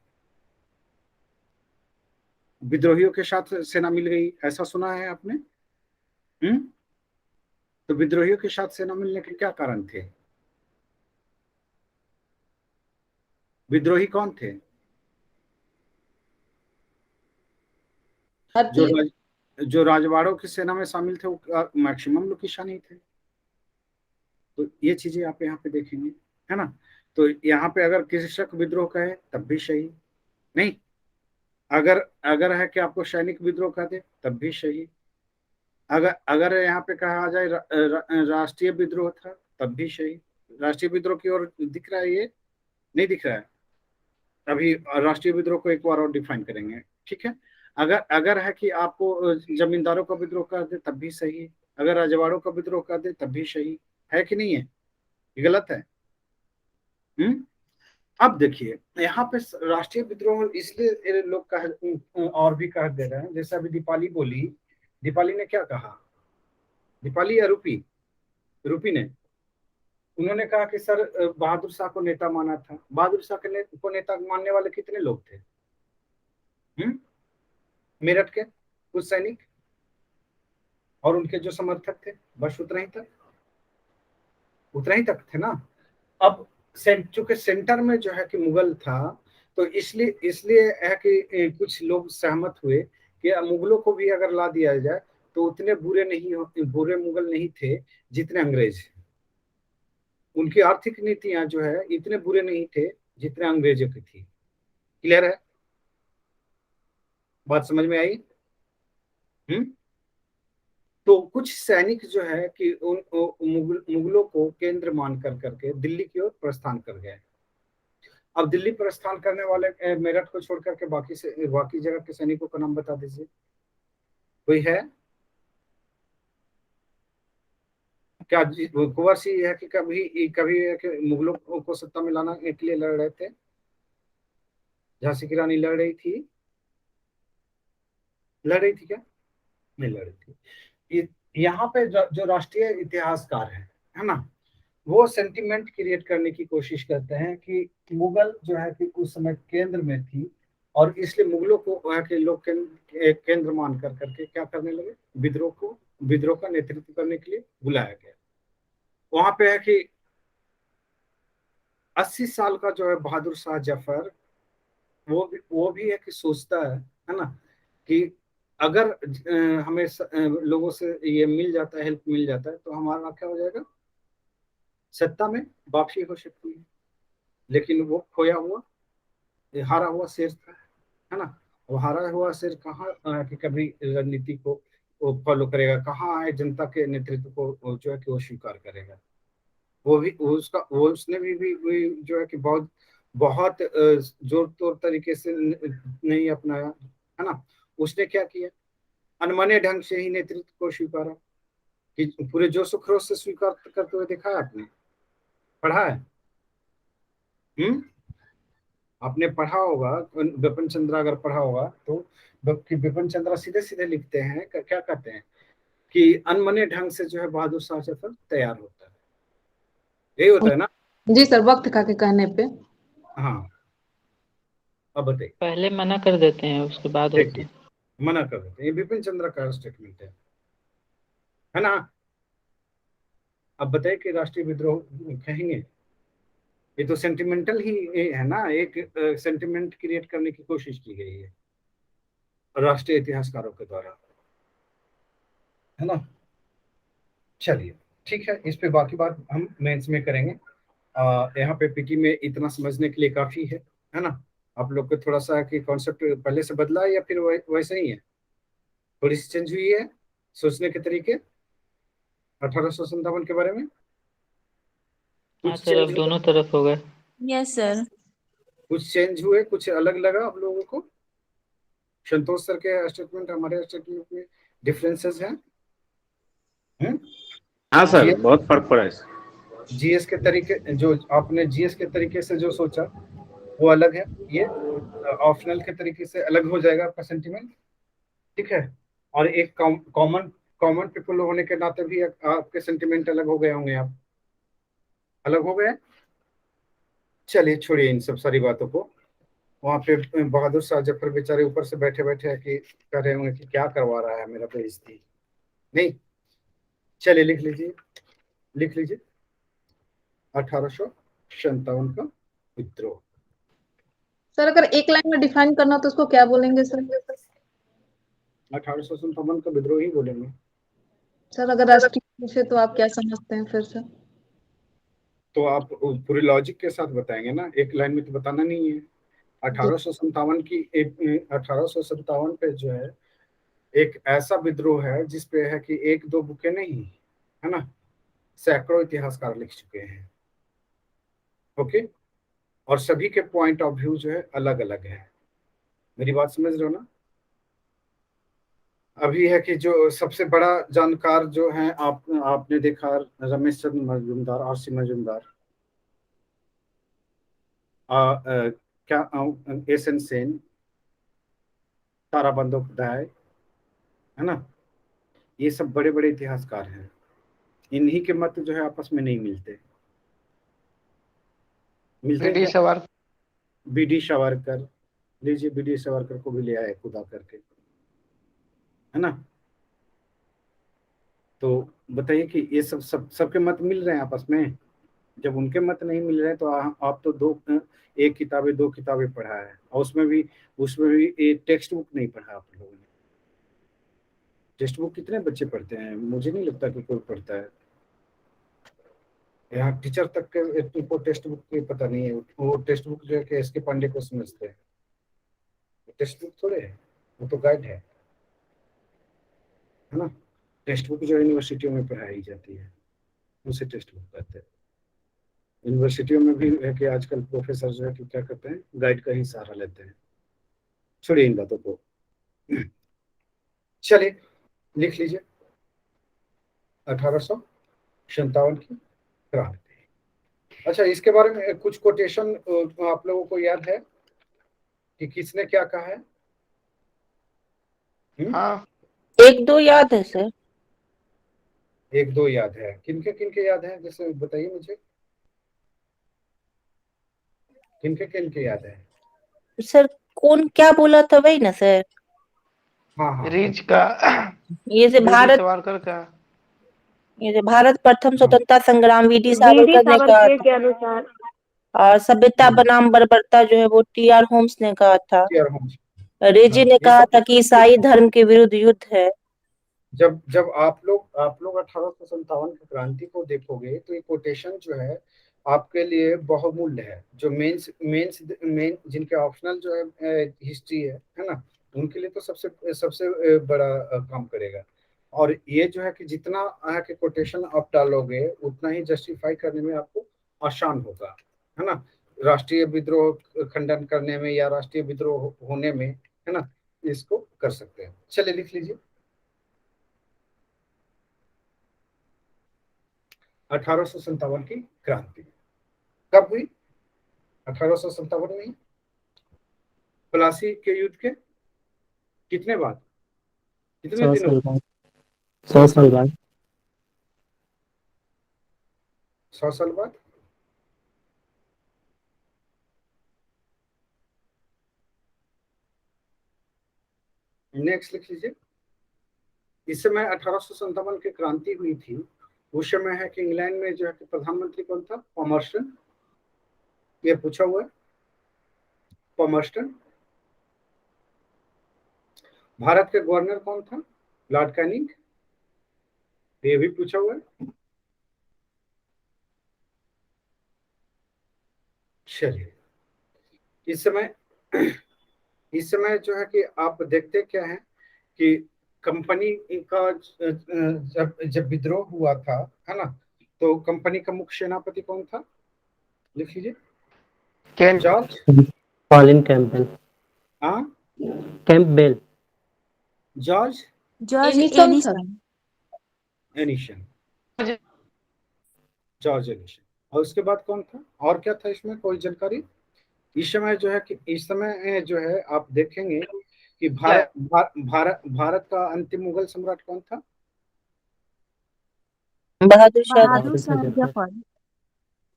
विद्रोहियों के साथ सेना मिल गई, ऐसा सुना है आपने? तो विद्रोहियों के साथ सेना मिलने के क्या कारण थे? विद्रोही कौन थे? जो राजवाड़ों की सेना में शामिल थे वो मैक्सिमम लोग किसान ही थे। तो ये चीजें आप यहाँ पे देखेंगे, है ना। तो यहाँ पे अगर कृषक विद्रोह कहे तब भी सही नहीं, अगर अगर है कि आपको सैनिक विद्रोह कह दे तब भी सही, अगर अगर यहाँ पे कहा जाए राष्ट्रीय विद्रोह था तब भी सही। राष्ट्रीय विद्रोह की ओर दिख रहा है? ये नहीं दिख रहा है। अभी राष्ट्रीय विद्रोह को एक बार और डिफाइन करेंगे, ठीक है। अगर अगर है कि आपको जमींदारों का विद्रोह कर दे तब भी सही, अगर रजवाड़ों का विद्रोह कर दे तब भी सही है कि नहीं है? ये गलत है? अब देखिए यहाँ पे राष्ट्रीय विद्रोह इसलिए लोग कह और भी कह दे रहे हैं, जैसे अभी दीपाली बोली, दीपाली ने क्या कहा? दीपाली या रूपी ने, उन्होंने कहा कि सर बहादुर शाह को नेता माना था। बहादुर शाह को नेता मानने वाले कितने लोग थे? मेरठ के कुछ सैनिक और उनके जो समर्थक थे, बस उतना ही तक थे ना। अब चूंकि सेंटर में जो है कि मुगल था, तो इसलिए है कि कुछ लोग सहमत हुए कि मुगलों को भी अगर ला दिया जाए तो उतने बुरे मुगल नहीं थे जितने अंग्रेज। उनकी आर्थिक नीतियां जो है इतने बुरे नहीं थे जितने अंग्रेजों की थी। क्लियर है? बात समझ में आई? तो कुछ सैनिक जो है कि उन मुगलों को केंद्र मान करके दिल्ली की ओर प्रस्थान कर गए। अब दिल्ली प्रस्थान करने वाले मेरठ को छोड़ करके बाकी जगह के सैनिकों का नाम बता दीजिए, कोई है क्या? कुंवर सिंह है कि कभी है कि मुगलों को सत्ता में लाने के लिए लड़ रहे थे? झांसी की रानी लड़ रही थी क्या? नहीं लड़ रही थी। यहाँ पे जो राष्ट्रीय इतिहासकार है ना, वो सेंटिमेंट क्रिएट करने की कोशिश करते हैं कि मुगल जो है कि उस समय केंद्र में थी और इसलिए मुगलों को के लोग केंद्र मान करके क्या करने लगे? विद्रोह का नेतृत्व करने के लिए बुलाया गया। वहां पे है कि 80 साल का जो है बहादुर शाह जफर, वो भी है कि सोचता है ना, कि अगर हमें लोगों से ये मिल जाता है, हेल्प मिल जाता है, तो हमारा क्या हो जाएगा? सत्ता में वापसी हो सकती है। लेकिन वो खोया हुआ, हारा हुआ शेर था, है ना। वो हारा हुआ शेर कहाँ कि कभी रणनीति को फॉलो करेगा, कहाँ है जनता के नेतृत्व को जो है कि वो स्वीकार करेगा? उसने भी जो है कि बहुत जोर तोड़ तरीके से नहीं अपनाया, है ना। उसने क्या किया? अनमने ढंग से ही नेतृत्व को स्वीकारा, कि पूरे जोश खरोश से स्वीकार करते हुए देखा है आपने? पढ़ा है? आपने पढ़ा होगा, बिपिन चंद्र अगर पढ़ा होगा तो बिपिन चंद्र सीधे सीधे लिखते हैं, क्या कहते हैं कि अनमने ढंग से जो है बहादुर शाह जफर तैयार होता है। यही होता है ना? जी सर, वक्त का के कहने पे। हाँ, अब बताइए। पहले मना कर देते हैं उसके बाद होता देखिए, है। मना कर देते हैं, ये बिपिन चंद्र का स्टेटमेंट है ना। अब बताइए कि राष्ट्रीय विद्रोह कहेंगे? ये तो सेंटिमेंटल ही है ना, एक सेंटिमेंट क्रिएट करने की कोशिश की गई है राष्ट्रीय इतिहासकारों के द्वारा, है ना। चलिए ठीक है, इस पे बाकी बात हम मेंस में करेंगे। यहाँ पे पीटी में इतना समझने के लिए काफी है ना। आप लोग को थोड़ा सा कि कॉन्सेप्ट पहले से बदला है या फिर वैसे ही है, थोड़ी सी चेंज हुई है सोचने के तरीके 1857 के बारे में? हाँ कुछ सर, चेंज अब हुआ? दोनों तरफ हो गए। Yes sir. कुछ चेंज हुए, कुछ अलग लगा आप लोगों को? संतोष सर के स्टेटमेंट हमारे स्टेटमेंट में डिफरेंसेस हैं? हाँ सर, जीएस बहुत फर्क पड़ा है। जीएस के तरीके, जो आपने जीएस के तरीके से जो सोचा वो अलग है, ये ऑप्शनल के तरीके से अलग हो जाएगा आपका सेंटीमेंट, ठीक है। और एक कॉमन कॉमन पीपल होने के नाते भी आपके सेंटीमेंट अलग हो गए होंगे, आप अलग हो गए। चलिए छोड़िए इन सब सारी बातों को। वहां पे बहादुर शाह जफर बेचारे ऊपर से बैठे बैठे कि कह रहे होंगे कि क्या करवा रहा है मेरा बेइज्जती, नहीं। चलिए लिख लीजिए, लिख लीजिए 1857 का विद्रोह। सर अगर एक लाइन में डिफाइन करना हो तो उसको क्या बोलेंगे सर? 1857 का विद्रोह ही बोलेंगे। सर अगर राष्ट्रीय पूछे तो आप क्या समझते हैं फिर से? तो आप पूरी लॉजिक के साथ बताएंगे ना, एक लाइन में तो बताना नहीं है। 1857 की एक 1857 पे जो है एक ऐसा विद्रोह है जिसपे है कि एक दो बुकें नहीं, है ना, सैकड़ों इतिहासकार लिख चुके हैं। ओके, और सभी के पॉइंट ऑफ व्यू जो है अलग अलग है। मेरी बात समझ रहे हो ना? अभी है कि जो सबसे बड़ा जानकार जो है, आपने देखा रमेश चंद्र मजूमदार, आरसी मजूमदार, क्या एस एन सेन, तारा बंदोपाध्याय, है ना, ये सब बड़े बड़े इतिहासकार हैं। इन्हीं के मत जो है आपस में नहीं मिलते, मिलते हैं बीडी क्या? सवार बीडी सावरकर लीजिए, बीडी सावरकर को भी ले आए खुदा करके, है ना। तो बताइए कि ये सबके मत मिल रहे हैं आपस में? जब उनके मत नहीं मिल रहे हैं तो आप तो एक किताबें दो किताबें पढ़ा है, और उसमें भी एक टेक्स्ट बुक नहीं पढ़ा आप लोगों ने। टेक्स्ट बुक कितने बच्चे पढ़ते हैं? मुझे नहीं लगता कि कोई पढ़ता है यहाँ। टीचर तक के को टेक्स्ट बुक की पता नहीं है। वो टेक्स्ट बुक जो है कि एस के पांडे को समझते हैं, टेक्स्ट बुक थोड़े है, वो तो गाइड है ना। टेक्स्ट बुक जो यूनिवर्सिटियों में पढ़ाई जाती है उसे टेक्स्ट बुक कहते हैं। यूनिवर्सिटियों में भी है कि आजकल प्रोफेसर जो है कि क्या करते हैं, गाइड का ही सहारा लेते हैं। छोड़िए इन बातों को, चलिए लिख लीजिए 1857 की क्रांति। अच्छा, इसके बारे में कुछ कोटेशन आप लोगों को याद है कि किसने क्या कहा है? हाँ एक दो याद है सर। एक दो याद है, किनके याद है, जैसे बताइए मुझे, किनके याद है? सर कौन क्या बोला था वही ना सर? हाँ हाँ, रीच का, ये से बीडी भारत, सावरकर का। ये से भारत प्रथम स्वतंत्रता संग्राम वीडी वीडी सावरकर ने कहा सावरकर था। के अनुसार और सभ्यता बनाम बर्बरता जो है वो टी.आर. होम्स ने कहा था। TR Holmes. रेजी ने ये कहा सब था कि ईसाई धर्म के विरुद्ध युद्ध है। जब जब आप लोग 1857 की क्रांति को देखोगे तो ये कोटेशन जो है आपके लिए बहुमूल्य है। जो मेन जिनके ऑप्शनल जो है हिस्ट्री है ना, उनके लिए तो सबसे सबसे बड़ा काम करेगा। और ये जो है कि जितना है कि कोटेशन आप डालोगे उतना ही जस्टिफाई करने में आपको आसान होगा, है ना, राष्ट्रीय विद्रोह खंडन करने में या राष्ट्रीय विद्रोह होने में, है ना, इसको कर सकते हैं। चलिए लिख लीजिए 1857 की क्रांति कब हुई? 1857 में ही, प्लासी के युद्ध के कितने बाद, कितने 100 दिनों? साल बाद। 100 100 साल, साल बाद। 100 साल बाद। नेक्स्ट लिख लीजिए। इस समय 1857 की क्रांति हुई थी। उस समय है कि इंग्लैंड में जो है कि प्रधानमंत्री कौन था? पॉमर्स्टन। ये पूछा हुआ है, पॉमर्स्टन। भारत के गवर्नर कौन था? Lord Canning. ये भी पूछा हुआ है। चलिए, इस समय जो है कि आप देखते क्या है कि कंपनी का जब विद्रोह हुआ था, है ना, तो कंपनी का मुख्य सेनापति कौन था? लिख लीजिए। George Colin Campbell. हाँ, Campbell. George George Anison Anison. Anison. George Anison. और उसके बाद कौन था? और क्या था इसमें, कोई जानकारी? इस समय जो है कि इस समय जो है आप देखेंगे कि भारत का अंतिम मुगल सम्राट कौन था? बहादुर शाह बहादुर जफर। शाह जफर।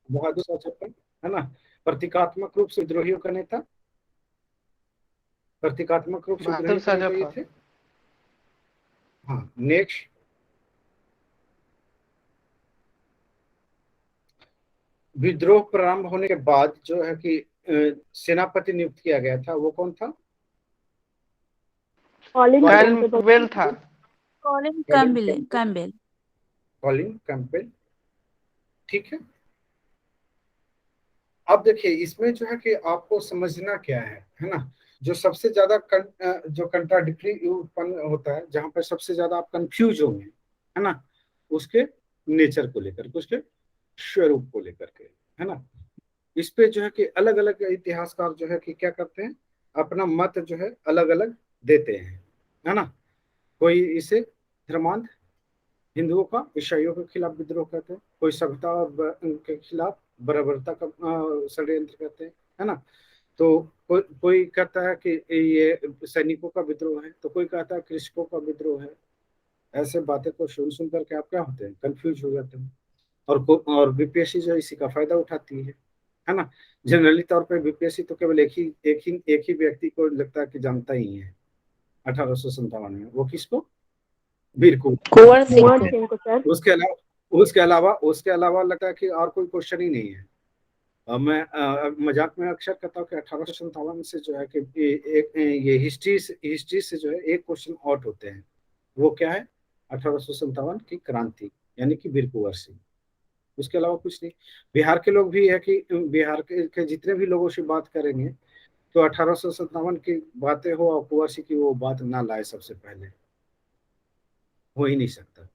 बहादुर शाह जफर, है ना। प्रतीकात्मक रूप से विद्रोहियों का नेता, प्रतीकात्मक रूप से विद्रोहियों का नेता ये थे। हाँ, नेक्स्ट। विद्रोह प्रारंभ होने के बाद जो है कि सेनापति नियुक्त किया गया था, वो कौन था? कॉलिन कैंपबेल था। Colin Campbell. Campbell. Colin Campbell. ठीक है। अब देखिए, इसमें जो है कि आपको समझना क्या है ना, जो सबसे ज्यादा जो कंट्राडिक्टरी उत्पन्न होता है, जहां पर सबसे ज्यादा आप कंफ्यूज होंगे, है ना, उसके नेचर को लेकर के, उसके स्वरूप को लेकर के, है ना। इस पे जो है कि अलग अलग इतिहासकार जो है कि क्या करते हैं, अपना मत जो है अलग अलग देते हैं, है ना। कोई इसे धर्मांध हिंदुओं का ईसाइयों के खिलाफ विद्रोह कहते हैं, कोई सभ्यता के खिलाफ बर्बरता का षड्यंत्र कहते हैं, है ना। तो कोई कहता है कि ये सैनिकों का विद्रोह है, तो कोई कहता है कृषकों का विद्रोह है। ऐसे बातें को सुन करके आप क्या होते हैं, कंफ्यूज हो जाते हैं। और बीपीएससी जो इसी का फायदा उठाती है ना। जनरली तौर पे बीपीएससी तो केवल एक ही व्यक्ति को लगता है कि जानता ही है 1857 में, वो किसको? वीर कुंवर सिंह कुंवर को। सिंह को सर। उसके अलावा लगता है कि और कोई क्वेश्चन ही नहीं है। मैं मजाक में अक्सर कहता हूँ कि 1857 से जो है कि ये हिस्ट्री से जो है एक क्वेश्चन आउट होते हैं। वो क्या है? 1857 की क्रांति, यानी कि वीर कुंवर सिंह। उसके अलावा कुछ नहीं। बिहार के लोग भी है कि बिहार के जितने भी लोगों से बात करेंगे तो 1857 की बातें हो और कुंवर सिंह की वो बात ना लाए सबसे पहले, हो ही नहीं सकता।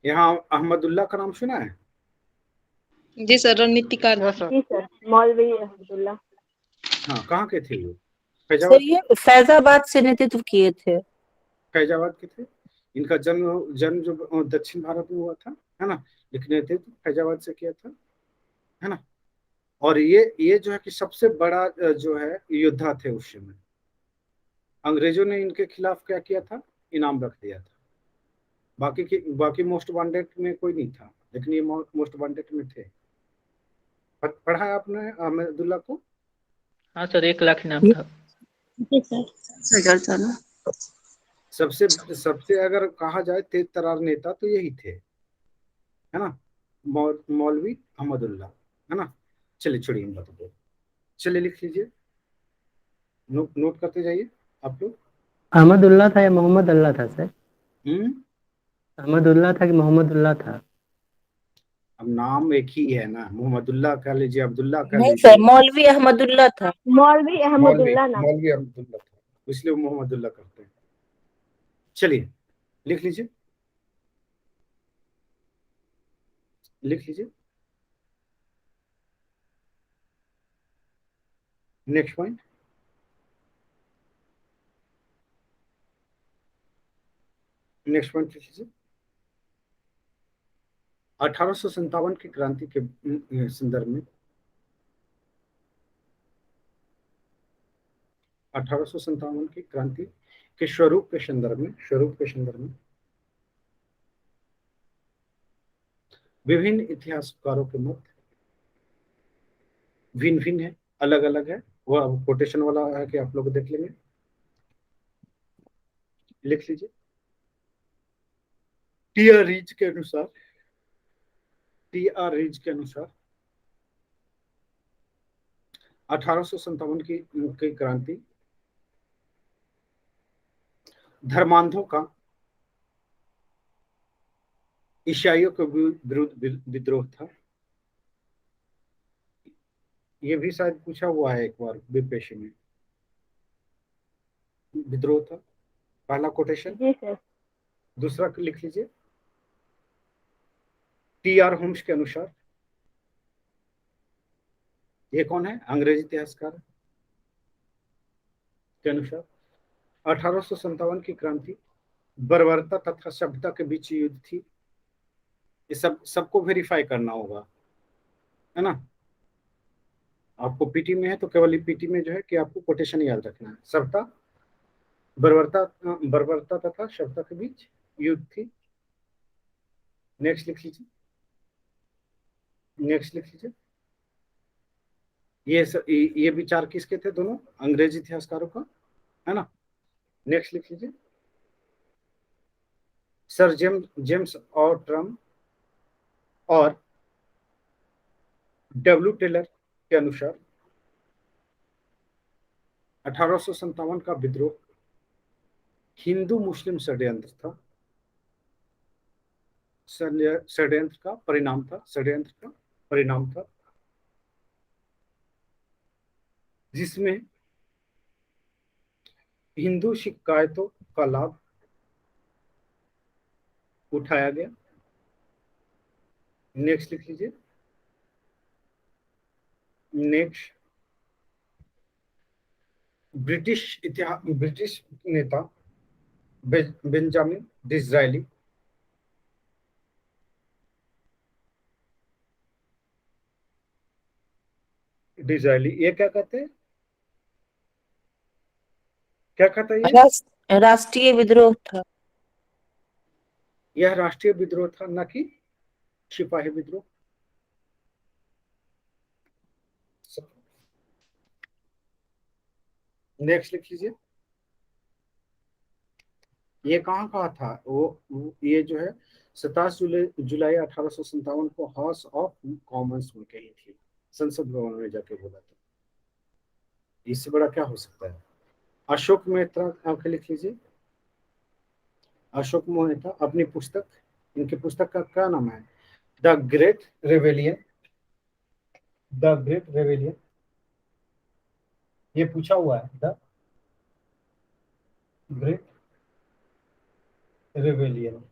यहाँ अहमदुल्ला का नाम सुना है? जी सर, रणनीतिकार। जी सर, मौलवी अहमदुल्ला। हाँ, कहाँ के थे वो? सर ये फैजाबाद से नेतृत्व किए थे। फैजाबाद के थे। इनका जन्म जो दक्षिण भारत में हुआ था, है ना, लेकिन नेतृत्व फैजाबाद से किया था, है ना। और ये जो है कि सबसे बड़ा जो है योद्धा थे उस समय। अंग्रेजों ने इनके खिलाफ क्या किया था? इनाम रख दिया था। बाकी मोस्ट वांटेड में कोई नहीं था, लेकिन ये मोस्ट वांटेड में थे। पढ़ा है आपने अहमदुल्ला को? हाँ सर, 1 लाख इनाम था। जी सर। सबसे अगर कहा जाए तेज तर्रार नेता तो यही थे, है ना, मौलवी अहमदुल्ला, है ना। चलिए छोड़िए इन बातों को, चलिए लिख लीजिए, नोट करते जाइए आप लोग। अहमदुल्ला था या मोहम्मद अल्लाह था सर? हम्म, अहमदुल्ला था कि मोहम्मदुल्लाह था? अब नाम एक ही है ना, मोहम्मदुल्ला कह लीजिए, अब्दुल्ला कह नहीं लीजिए। सर, मौलवी अहमदुल्ला था। मौलवी अहमदुल्ला नाम। मौलवी अब्दुल्ला था, इसलिए वो मोहम्मदुल्ला करते हैं। चलिए लिख लीजिए, लिख लीजिए। नेक्स्ट पॉइंट, नेक्स्ट पॉइंट लिख लीजिए। 1857 की क्रांति के संदर्भ में, 1857 की क्रांति के स्वरूप के संदर्भ में विभिन्न इतिहासकारों के मत भिन्न भिन्न है, अलग अलग है। वो अब कोटेशन वाला है कि आप लोग देख लेंगे। लिख लीजिए। टी.आर. रीच के अनुसार, टी.आर. रीच के अनुसार 1857 की क्रांति धर्मांधों का ईसाइयों के विरुद्ध विद्रोह था। ये भी शायद पूछा हुआ है एक बार बीपीएससी में। विद्रोह था पहला कोटेशन। जी सर। दूसरा लिख लीजिए। टी.आर. होम्स के अनुसार, ये कौन है? अंग्रेजी इतिहासकार के अनुसार 1857 की क्रांति बर्बरता तथा सभ्यता के बीच युद्ध थी। ये सबको वेरीफाई करना होगा, है ना। आपको पीटी में है तो केवल पीटी में जो है कि आपको कोटेशन याद रखना है। सभ्यता, बर्बरता तथा सभ्यता के बीच युद्ध थी। नेक्स्ट लिख लीजिए। नेक्स्ट लिख लीजिए। ये विचार किसके थे? दोनों अंग्रेजी इतिहासकारों का, है ना। नेक्स्ट लिख लीजिए। सर जेम्स और ट्रम और डब्ल्यू टेलर के अनुसार 1857 का विद्रोह हिंदू मुस्लिम षड्यंत्र था। षड्यंत्र का परिणाम था जिसमें हिंदू शिकायतों का लाभ उठाया गया। नेक्स्ट लिख लीजिए। नेक्स्ट, ब्रिटिश नेता बेंजामिन डिज़रायली ये क्या कहते हैं? क्या कहता है ये? राष्ट्रीय विद्रोह था। यह राष्ट्रीय विद्रोह था, न कि सिपाही विद्रोह। नेक्स्ट लिख लीजिए। ये कहाँ कहा था? ये जो है 27 जुलाई 1857 को हाउस ऑफ कॉमन्स में कही थी, संसद भवन में जाके बोला था। इससे बड़ा क्या हो सकता है? अशोक मेहता आपके लिख लीजिए। अशोक मेहता अपनी पुस्तक, इनकी पुस्तक का क्या नाम है? The great rebellion. The great rebellion, ये पूछा हुआ है। The great rebellion,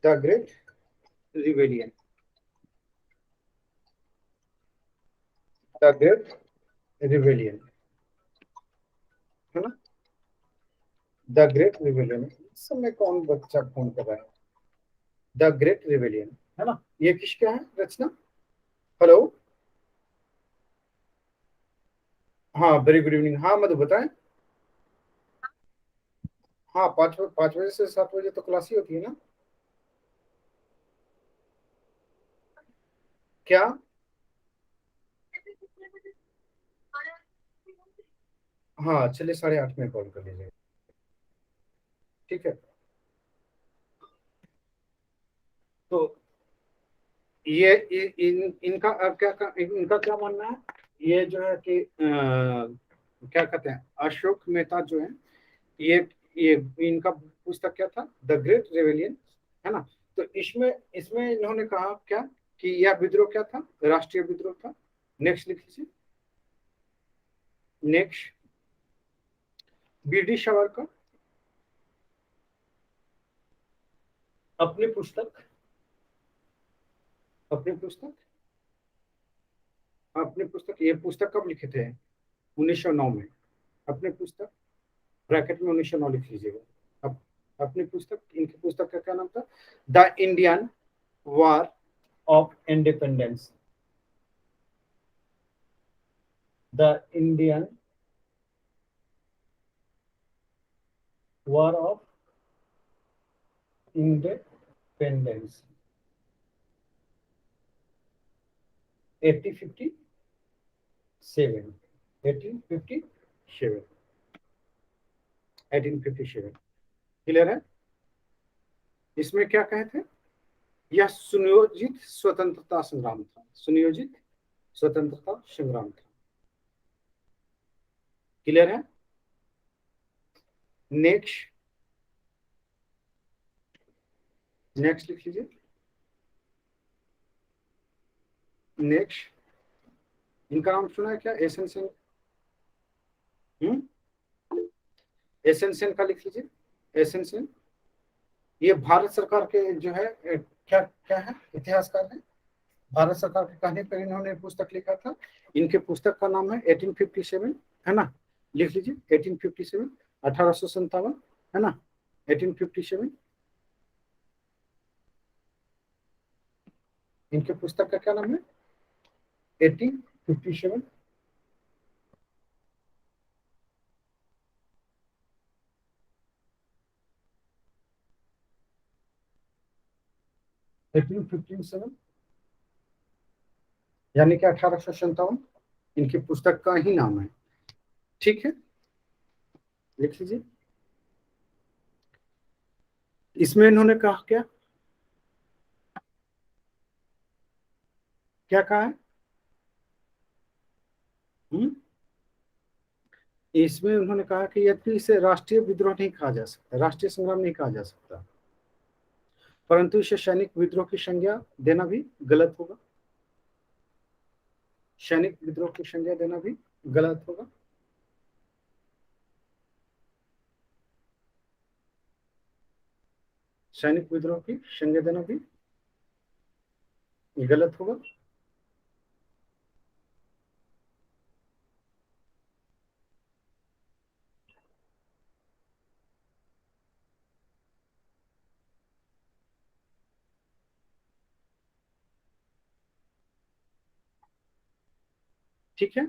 the great rebellion, the great rebellion, है ना। The great rebellion. इस समय कौन बच्चा फोन कर रहा है? द ग्रेट रिवेलियन, है ना। ये किसका है रचना? हेलो, हाँ वेरी गुड इवनिंग। हाँ मधु बताएं। हाँ 5 बजे से 7 बजे तो क्लास ही होती है ना। क्या? हाँ चलिए 8:30 में कॉल कर लीजिए, ठीक है। तो ये इनका क्या मानना है? ये जो है कि क्या कहते हैं, अशोक मेहता जो है, ये इनका पुस्तक क्या था? द ग्रेट रेवेलियन, है ना। तो इसमें इन्होंने कहा क्या कि यह विद्रोह क्या था? राष्ट्रीय विद्रोह था। नेक्स्ट लिख लीजिए। नेक्स्ट, बीडी सावरकर अपनी पुस्तक ये पुस्तक कब लिखे थे? 1909 में। अपनी पुस्तक ब्रैकेट में 1909 लिख लीजिएगा। अब अपनी पुस्तक, इनकी पुस्तक का क्या नाम था? The Indian war of independence. The Indian war of independence 1857। 1857 1857 clear है। इसमें क्या कहते हैं, यह सुनियोजित स्वतंत्रता संग्राम था, सुनियोजित स्वतंत्रता संग्राम था। क्लियर है। नेक्स्ट नेक्स्ट लिख लीजिए। नेक्स्ट इनका नाम सुना है क्या, एसेंशियल? एसेंशियल का लिख लीजिए, एसेंशियल। ये भारत सरकार के जो है क्या क्या है, इतिहासकार है। भारत सरकार के कहने पर इन्होंने पुस्तक लिखा था। इनके पुस्तक का नाम है 1857, है ना, लिख लीजिए 1857, 1857, है ना, 1857। इनके पुस्तक का क्या नाम है, 1857। यानी कि 1857 इनकी पुस्तक का ही नाम है। ठीक है, लिख लीजिए। इसमें इन्होंने कहा क्या क्या कहा है, इसमें उन्होंने कहा कि यदि इसे राष्ट्रीय विद्रोह नहीं कहा जा सकता, राष्ट्रीय संग्राम नहीं कहा जा सकता, परंतु इसे सैनिक विद्रोह की संज्ञा देना भी गलत होगा। सैनिक विद्रोह की संज्ञा देना भी गलत होगा। सैनिक विद्रोह की संज्ञा देना भी गलत होगा। ठीक है,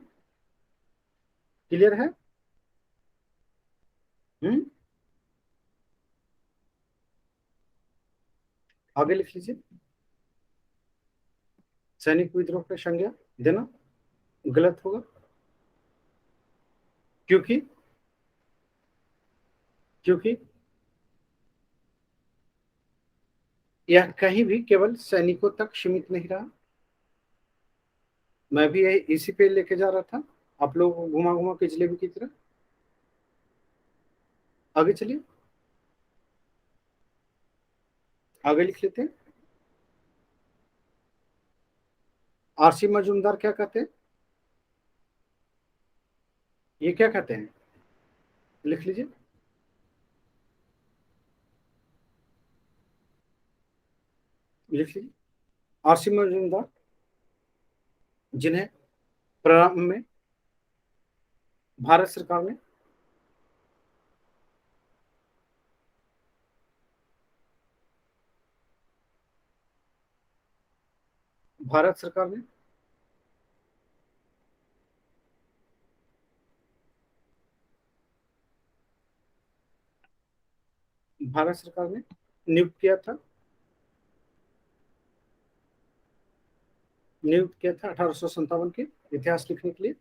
क्लियर है। आगे लिख लीजिए। सैनिक विद्रोह की संज्ञा देना गलत होगा क्योंकि क्योंकि यह कहीं भी केवल सैनिकों तक सीमित नहीं रहा। मैं भी यही इसी पे लेके जा रहा था आप लोगों को, घुमा घुमा के जलेबी की तरह। आगे चलिए, आगे लिख लेते हैं। आरसी मजूमदार क्या कहते हैं, ये क्या कहते हैं, लिख लीजिए। लिख लीजिए, आरसी मजूमदार, जिन्हें प्रारंभ में भारत सरकार ने भारत सरकार ने भारत सरकार ने नियुक्त किया था 1857 के इतिहास लिखने के लिए।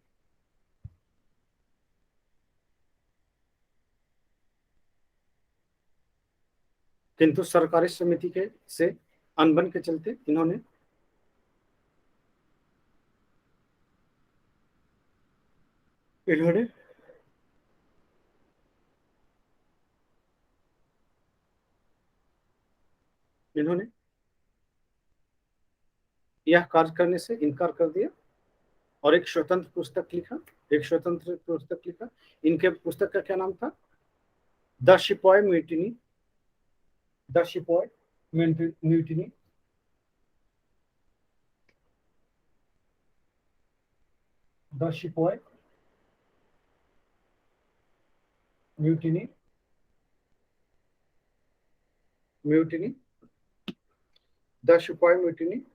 किंतु सरकारी समिति के से अनबन के चलते इन्होंने इन्होंने इन्होंने यह कार्य करने से इनकार कर दिया और एक स्वतंत्र पुस्तक लिखा, एक स्वतंत्र पुस्तक लिखा। इनके पुस्तक का क्या नाम था, the sepoy mutiny, the sepoy mutiny. The sepoy mutiny, mutiny, the sepoy mutiny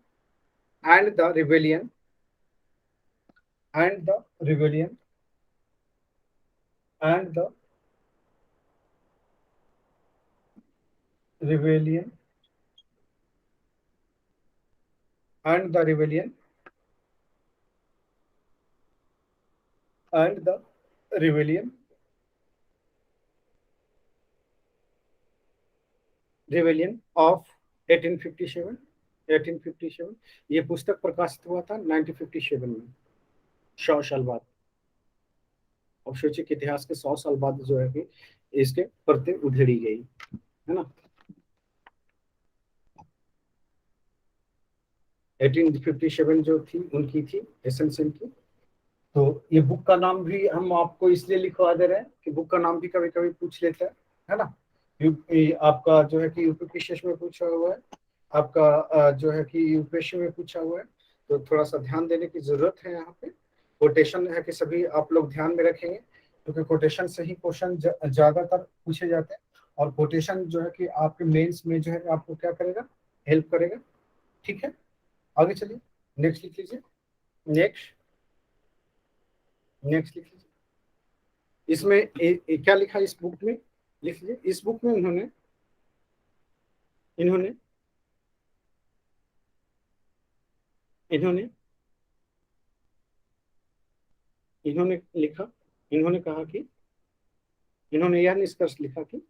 and the rebellion, and the rebellion, and the rebellion, and the rebellion and the rebellion of 1857 ये पुस्तक प्रकाशित हुआ था 1957 में, 100 साल बाद। और सोचिए कि इतिहास के 100 साल बाद जो है कि इसके परतें उधेड़ी गई, है ना। 1857 जो थी उनकी थी, एसेंशन की। तो ये बुक का नाम भी हम आपको इसलिए लिखवा दे रहे हैं कि बुक का नाम भी कभी कभी पूछ लेता है ना। आपका जो है कि यूपीपीसीएस में पूछा हुआ है, आपका जो है कि यूपीएससी में पूछा हुआ है, तो थोड़ा सा ध्यान देने की जरूरत है। यहाँ पे कोटेशन है कि सभी आप लोग ध्यान में रखेंगे, क्योंकि कोटेशन से ही क्वेश्चन ज्यादातर पूछे जाते हैं, और कोटेशन जो है कि आपके मेंस में जो है आपको क्या करेगा, हेल्प करेगा। ठीक है, आगे चलिए, नेक्स्ट लिख लीजिए, नेक्स्ट लिख लीजिए। इसमें क्या लिखा है इस बुक में, लिख लीजिए। इस बुक में इन्होंने लिखा, इन्होंने कहा कि इन्होंने यह निष्कर्ष लिखा कि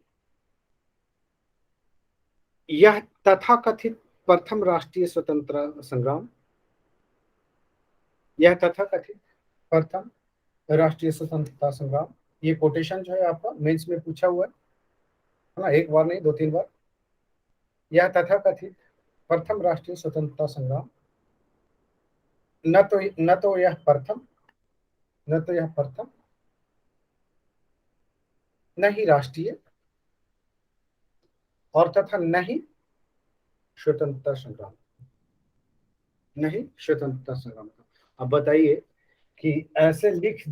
यह तथाकथित प्रथम राष्ट्रीय स्वतंत्रता संग्राम, यह तथाकथित प्रथम राष्ट्रीय स्वतंत्रता संग्राम, ये कोटेशन जो है आपका मेंस में पूछा हुआ है ना, एक बार नहीं 2-3 बार। यह तथाकथित प्रथम राष्ट्रीय स्वतंत्रता संग्राम न तो यह प्रथम न ही राष्ट्रीय और तथा न ही स्वतंत्रता संग्राम, था। अब बताइए कि ऐसे लिख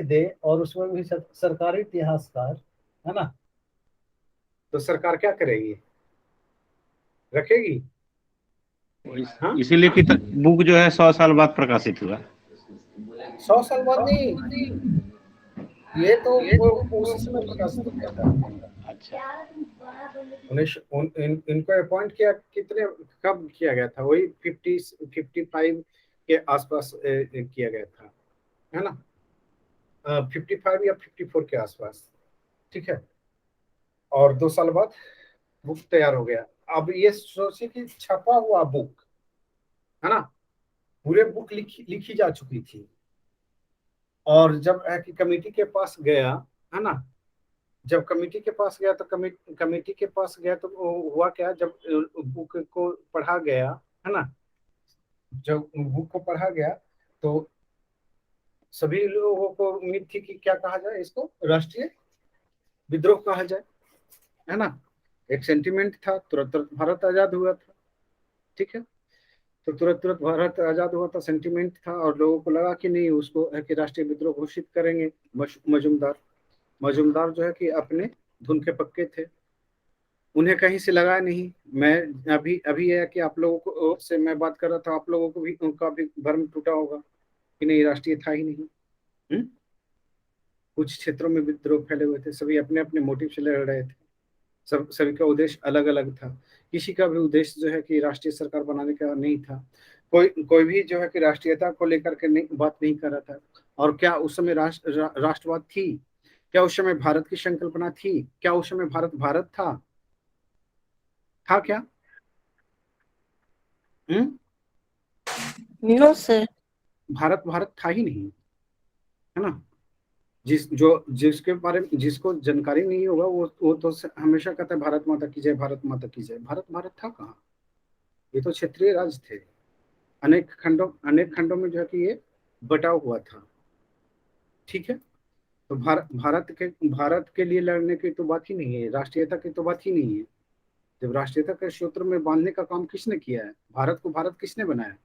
दे और उसमें भी सरकारी इतिहासकार, है ना, तो सरकार क्या करेगी, रखेगी? हाँ? इसीलिए कि बुक जो है 100 साल बाद प्रकाशित हुआ। 100 साल बाद नहीं, ये तो उस समय प्रकाशित किया था। अच्छा, इनको अपॉइंट किया कब किया गया था? वही 55 के आसपास किया गया था, है ना, 55 या 54 के आसपास। ठीक है, और 2 साल बाद बुक तैयार हो गया। अब ये सोचिए कि छपा हुआ बुक, है ना, पूरे बुक लिखी जा चुकी थी, और जब कमेटी के पास गया, है ना, जब कमेटी के पास गया तो कमेटी के पास गया तो हुआ क्या, जब बुक को पढ़ा गया, है ना, जब बुक को पढ़ा गया तो सभी लोगों को उम्मीद थी कि क्या कहा जाए, इसको राष्ट्रीय विद्रोह कहा जाए, है ना। एक सेंटिमेंट था, तुरंत भारत आजाद हुआ था। ठीक है, तो तुरंत भारत आजाद हुआ था, सेंटिमेंट था, और लोगों को लगा कि नहीं, उसको है कि राष्ट्रीय विद्रोह घोषित करेंगे। मजूमदार जो है कि अपने धुन के पक्के थे, उन्हें कहीं से लगा नहीं। मैं अभी है कि आप लोगों को से मैं बात कर रहा था, आप लोगों को भी उनका भी भ्रम टूटा होगा कि नहीं, राष्ट्रीय था ही नहीं। कुछ क्षेत्रों में विद्रोह फैले हुए थे, सभी अपने अपने मोटिव से लड़ रहे थे, सभी का उद्देश्य अलग अलग था। किसी का भी उद्देश्य जो है कि राष्ट्रीय सरकार बनाने का नहीं था। कोई भी जो है कि राष्ट्रीयता को लेकर के बात नहीं कर रहा था। और क्या उस समय राष्ट्रवाद थी? क्या उस समय भारत की संकल्पना थी? क्या उस समय भारत था क्या? नो सर, भारत था ही नहीं, है ना। जिसके बारे में जिसको जानकारी नहीं होगा वो तो हमेशा कहता है भारत माता की जय, भारत माता की जय। भारत था कहाँ? ये तो क्षेत्रीय राज्य थे, अनेक खंडों में जो है कि ये बटा हुआ था। ठीक है, तो भारत के लिए लड़ने की तो बात ही नहीं है, राष्ट्रीयता की तो बात ही नहीं है। जब राष्ट्रीयता के सूत्र में बांधने का काम किसने किया है? भारत को भारत किसने बनाया?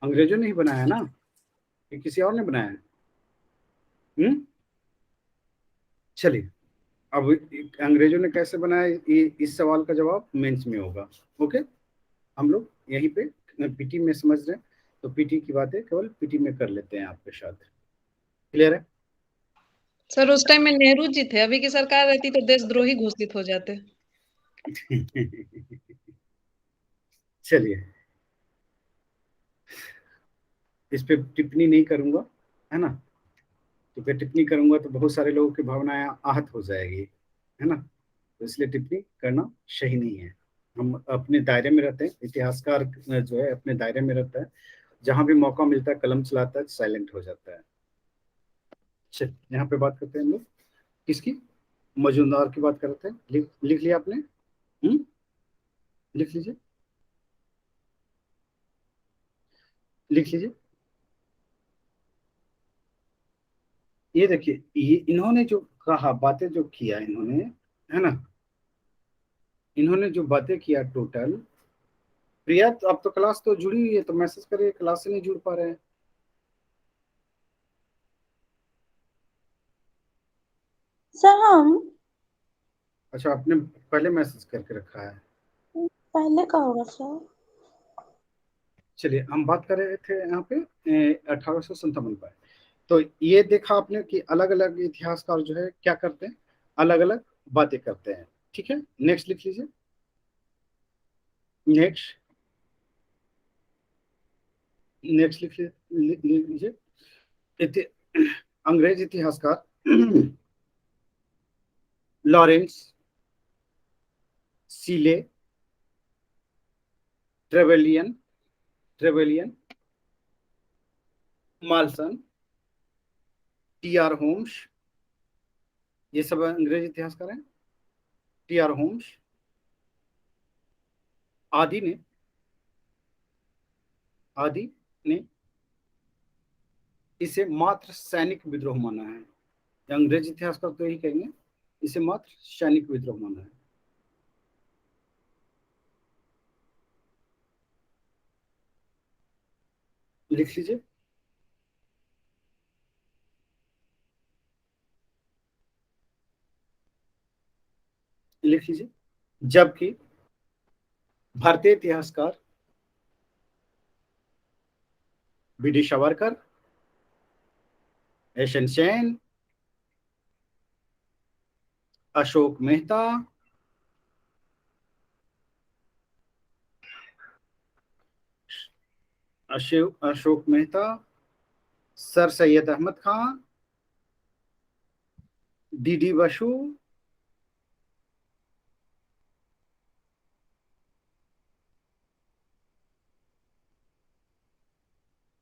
अंग्रेजों ने ही बनाया ना, कि किसी और ने बनाया? चलिए, अब अंग्रेजों ने कैसे बनाया, इस सवाल का जवाब मेंस में होगा। ओके, हम लोग यहीं पे पीटी में समझ रहे हैं, तो पीटी की बातें केवल पीटी में कर लेते हैं आपके साथ। क्लियर है? सर उस टाइम में नेहरू जी थे, अभी की सरकार रहती तो देशद्रोही घोषित हो जाते। चलिए, इस पे टिप्पणी नहीं करूंगा, है ना। तो पे टिप्पणी करूंगा तो बहुत सारे लोगों की भावनाएं आहत हो जाएगी, है ना। तो इसलिए टिप्पणी करना सही नहीं है। हम अपने दायरे में रहते हैं, इतिहासकार जो है अपने दायरे में रहता है, जहां भी मौका मिलता है कलम चलाता है, साइलेंट हो जाता है। चल यहाँ पे बात करते हैं हम लोग किसकी, मजूमदार की बात करते हैं। लिख लिया आपने? लिख लीजिए, लिख लीजिए। ये देखिए, ये इन्होंने जो कहा, बातें जो किया इन्होंने, है ना, इन्होंने जो बातें किया टोटल। प्रिया तो अब तो क्लास तो जुड़ी हुई है, तो मैसेज करिए, क्लास से नहीं जुड़ पा रहे हैं। सर हम अच्छा, आपने पहले मैसेज करके रखा है। पहले का होगा सर। चलिए, हम बात कर रहे थे यहाँ पे 1857 पर। तो ये देखा आपने कि अलग अलग इतिहासकार जो है क्या करते हैं, अलग अलग बातें करते हैं। ठीक है, नेक्स्ट लिख लीजिए। नेक्स्ट, नेक्स्ट लिख लीजिए। अंग्रेज इतिहासकार Lawrence Seeley Trevelyan Trevelyan Malleson, T R Holmes, ये सब अंग्रेज इतिहासकार हैं। टी आर होम्स आदि ने आदि ने इसे मात्र सैनिक विद्रोह माना है। अंग्रेज इतिहासकार तो यही कहेंगे, इसे मात्र सैनिक विद्रोह माना है। लिख लीजिए। लिख लीजिए। जबकि भारतीय इतिहासकार B D Savarkar, S N Sen, Ashok Mehta, Ashok Mehta, Sir Syed Ahmad Khan, D D Basu,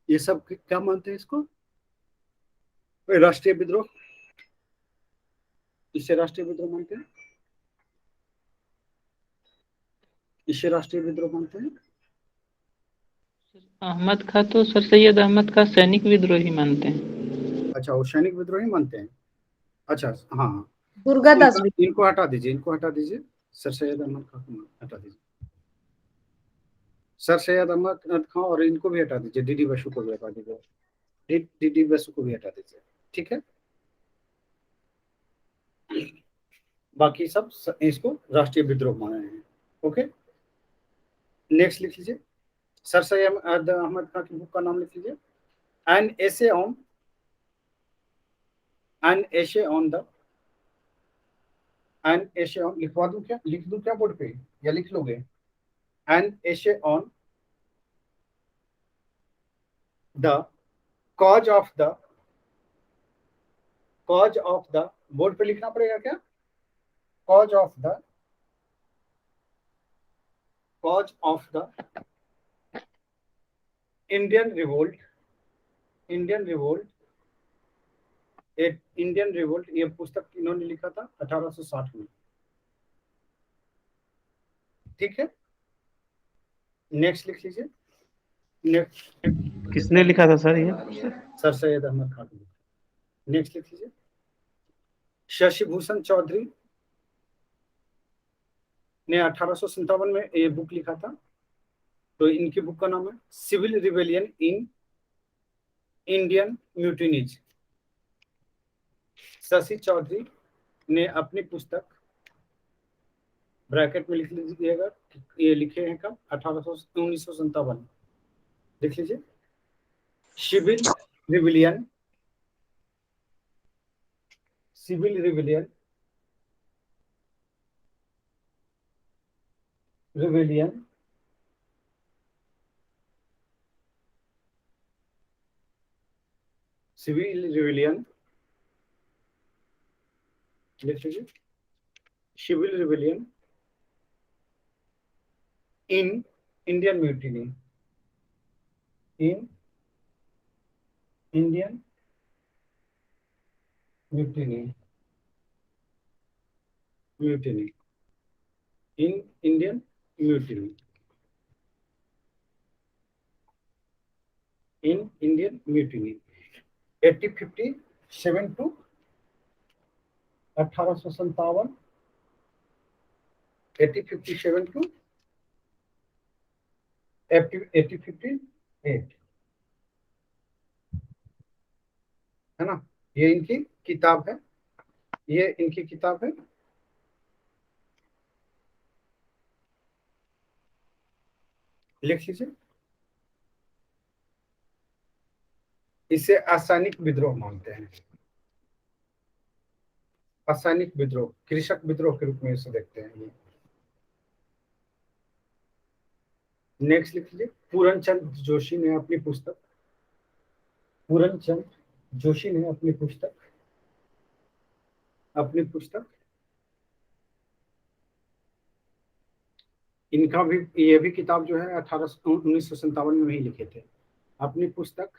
ये सब क्या मानते हैं इसको, राष्ट्रीय विद्रोह। इसे राष्ट्रीय विद्रोह मानते हैं, इसे राष्ट्रीय विद्रोह मानते हैं। अहमद खां तो सर सैयद अहमद खां सैनिक विद्रोही मानते हैं। अच्छा, वो सैनिक विद्रोही मानते हैं। अच्छा, हाँ हाँ, दुर्गादास भी। इनको हटा दीजिए, इनको हटा दीजिए, सर सैयद अहमद खान को हटा दीजिए, सर सैयद अहमद खान, और इनको भी हटा दीजिए, डी डी बसु को भी हटा दीजिए, डी डी बसु को भी हटा दीजिए। ठीक है, बाकी सब इसको राष्ट्रीय विद्रोह माने हैं। ओके, नेक्स्ट लिख लीजिए। सर सैयद अहमद खान की बुक का नाम लिख लीजिए, an essay on an essay on the an essay on, लिखवा दूं क्या, लिख दूं क्या बोर्ड पे, या लिख लोगे? An essay on the cause of the board पे लिखना पड़ेगा क्या? Cause of the Indian revolt, Indian revolt, ये पुस्तक इन्होंने लिखा था 1860 में। ठीक है, नेक्स्ट लिख लीजिए। नेक्स्ट, किसने लिखा था सर ये? सर सैयद अहमद खान। नेक्स्ट लिख लीजिए। शशि भूषण चौधरी ने 1857 में ये बुक लिखा था। तो इनकी बुक का नाम है civil rebellion in Indian mutinies. Shashi Chaudhary ने अपनी पुस्तक, ब्रैकेट में लिख लीजिएगा, ये लिखे हैं कब, 1957। लिख लीजिए, civil rebellion rebellion civil rebellion, लिख लीजिए, civil rebellion in Indian mutiny, in Indian mutiny, mutiny, in Indian mutiny, in Indian mutiny 1857 to 1857, 1857 to 1858, है ना। ये इनकी किताब है, ये इनकी किताब है। लिख लीजिए, इसे असैनिक विद्रोह मानते हैं, असैनिक विद्रोह, कृषक विद्रोह के रूप में इसे देखते हैं ये। नेक्स्ट लिख लीजिए, पूरनचंद जोशी ने अपनी पुस्तक, पूरनचंद जोशी ने अपनी पुस्तक, अपनी पुस्तक, इनका भी, ये भी किताब जो है 1957 में ही लिखे थे। अपनी पुस्तक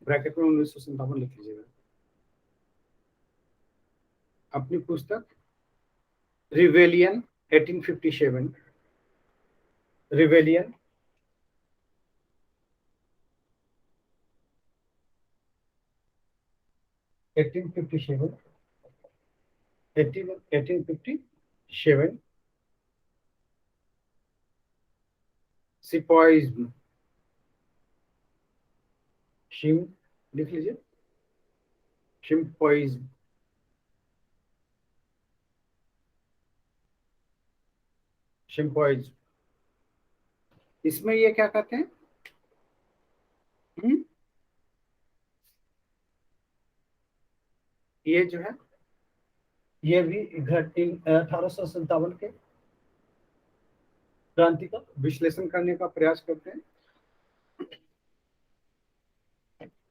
ब्रैकेट में 1957 लिख लीजिएगा। अपनी पुस्तक रिवेलियन 1857, रिवेलियन 1857, 1857, सिपाहिज्म, शिम लिख लीजिए, शिम्पाइज्म, शिम्पाइज्म, इसमें ये क्या कहते हैं? ये जो है, ये भी 1857 के क्रांति का विश्लेषण करने का प्रयास करते हैं।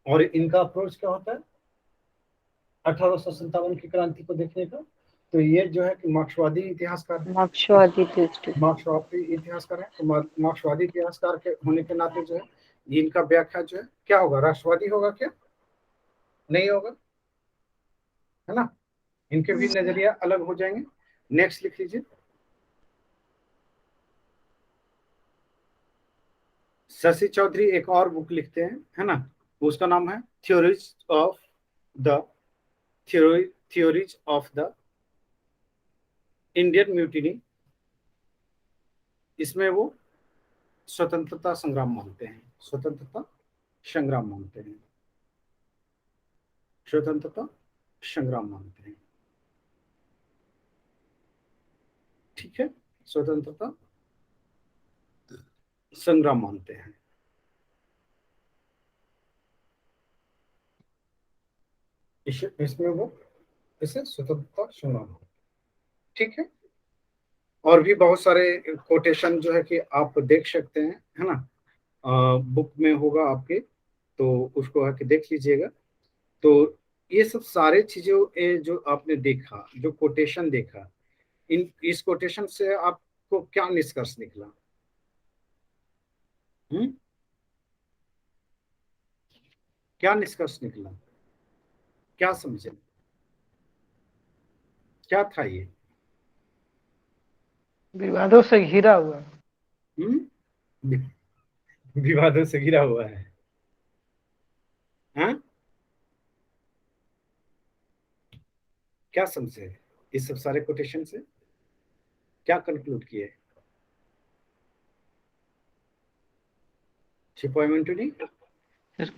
और इनका अप्रोच क्या होता है 1857 की क्रांति को देखने का? तो ये जो है कि मार्क्सवादी इतिहासकार है, मार्क्सवादी इतिहासकार है। तो मार्क्सवादी इतिहासकार के होने के नाते जो है इनका व्याख्या जो है क्या होगा, राष्ट्रवादी होगा क्या? नहीं होगा, है ना। इनके भी नजरिया अलग हो जाएंगे। नेक्स्ट लिख लीजिए, शशि चौधरी एक और बुक लिखते हैं, है ना, उसका नाम है theories of the Indian mutiny. इसमें वो स्वतंत्रता संग्राम मानते हैं, स्वतंत्रता संग्राम मानते हैं, स्वतंत्रता संग्राम मानते हैं। ठीक है, स्वतंत्रता संग्राम मानते हैं। इसमें वो इसे स्वतंत्रता संग्राम, ठीक है। और भी बहुत सारे कोटेशन जो है कि आप देख सकते हैं, है ना, बुक में होगा आपके, तो उसको आके देख लीजिएगा। तो ये सब सारे चीजों जो आपने देखा, जो कोटेशन देखा, इस कोटेशन से आपको क्या निष्कर्ष निकला? क्या निष्कर्ष निकला, क्या समझे, क्या था ये? विवादों से घिरा हुआ। विवादों से घिरा हुआ है, हाँ? क्या समझे इस सब सारे कोटेशन से, क्या कंक्लूड किए? छिपाइमेंट नहीं सर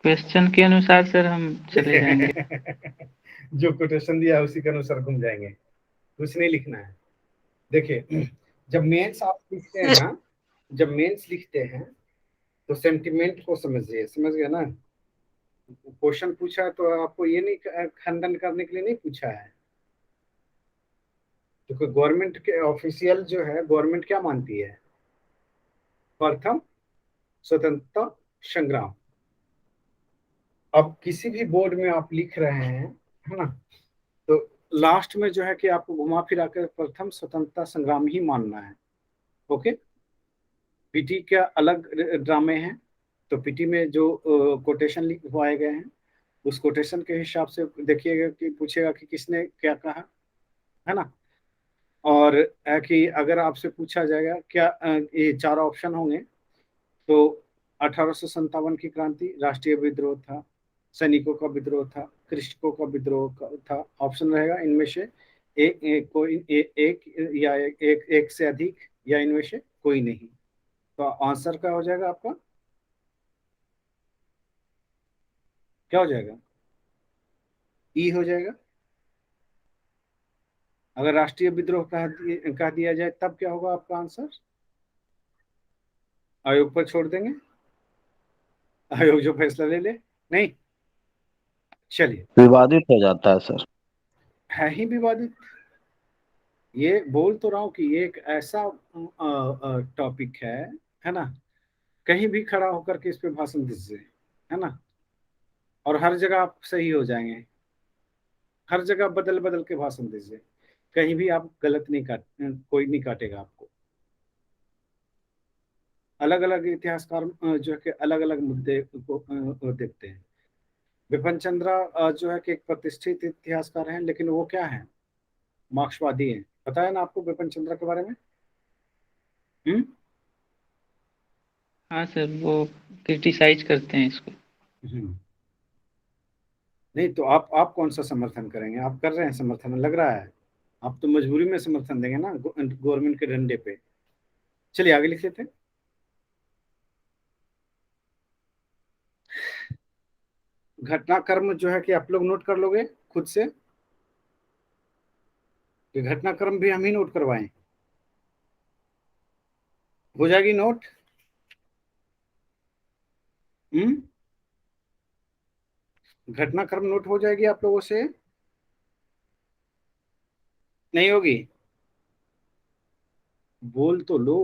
क्वेश्चन के अनुसार सर हम चले जाएंगे। जो कोटेशन दिया है उसी के अनुसार घूम जाएंगे, कुछ नहीं लिखना है। देखिए, जब मेंस आप लिखते हैं ना, जब मेंस लिखते हैं तो सेंटिमेंट को समझिए, समझ गए ना। क्वेश्चन पूछा है तो आपको ये नहीं खंडन करने के लिए नहीं पूछा है, क्योंकि गवर्नमेंट के ऑफिशियल जो है, गवर्नमेंट क्या मानती है? प्रथम स्वतंत्रता संग्राम, अब किसी भी बोर्ड में आप लिख रहे हैं, है ना, तो लास्ट में जो है कि आपको घुमा फिरा कर प्रथम स्वतंत्रता संग्राम ही मानना है। ओके, पीटी का अलग ड्रामे हैं, तो पीटी में जो कोटेशन लिखवाए गए हैं उस कोटेशन के हिसाब से देखिएगा कि पूछेगा कि किसने क्या कहा, है ना। और कि अगर आपसे पूछा जाएगा क्या ये चार ऑप्शन होंगे, तो 1857 की क्रांति राष्ट्रीय विद्रोह था, सैनिकों का विद्रोह था, कृषकों का विद्रोह था। ऑप्शन रहेगा इनमें से एक या एक से अधिक, या इनमें से कोई नहीं। तो आंसर क्या हो जाएगा आपका, क्या हो जाएगा? ई हो जाएगा। अगर राष्ट्रीय विद्रोह कह दिया जाए तब क्या होगा आपका आंसर? आयोग पर छोड़ देंगे, आयोग जो फैसला ले ले। नहीं, चलिए, विवादित हो जाता है सर। है ही विवादित। ये बोल तो रहा हूं कि ये एक ऐसा टॉपिक है ना, कहीं भी खड़ा होकर के इस पे भाषण दीजिए, है ना, और हर जगह आप सही हो जाएंगे, हर जगह बदल बदल के भाषण दीजिए, कहीं भी आप गलत नहीं कोई नहीं काटेगा आपको। अलग अलग इतिहासकार जो है कि अलग अलग मुद्दे को देखते हैं। विपिन चंद्रा जो है कि एक प्रतिष्ठित इतिहासकार हैं, लेकिन वो क्या है, मार्क्सवादी हैं। पता है ना आपको विपिन चंद्रा के बारे में? हाँ सर, वो क्रिटिसाइज करते हैं इसको। नहीं तो आप कौन सा समर्थन करेंगे? आप कर रहे हैं समर्थन, लग रहा है। आप तो मजबूरी में समर्थन देंगे ना गवर्नमेंट के डंडे पे। चलिए आगे लिख लेते हैं। घटनाक्रम जो है कि आप लोग नोट कर लोगे खुद से, कि घटनाक्रम भी हम ही नोट करवाएं? हो जाएगी नोट? घटनाक्रम नोट हो जाएगी आप लोगों से? नहीं होगी? बोल तो लो,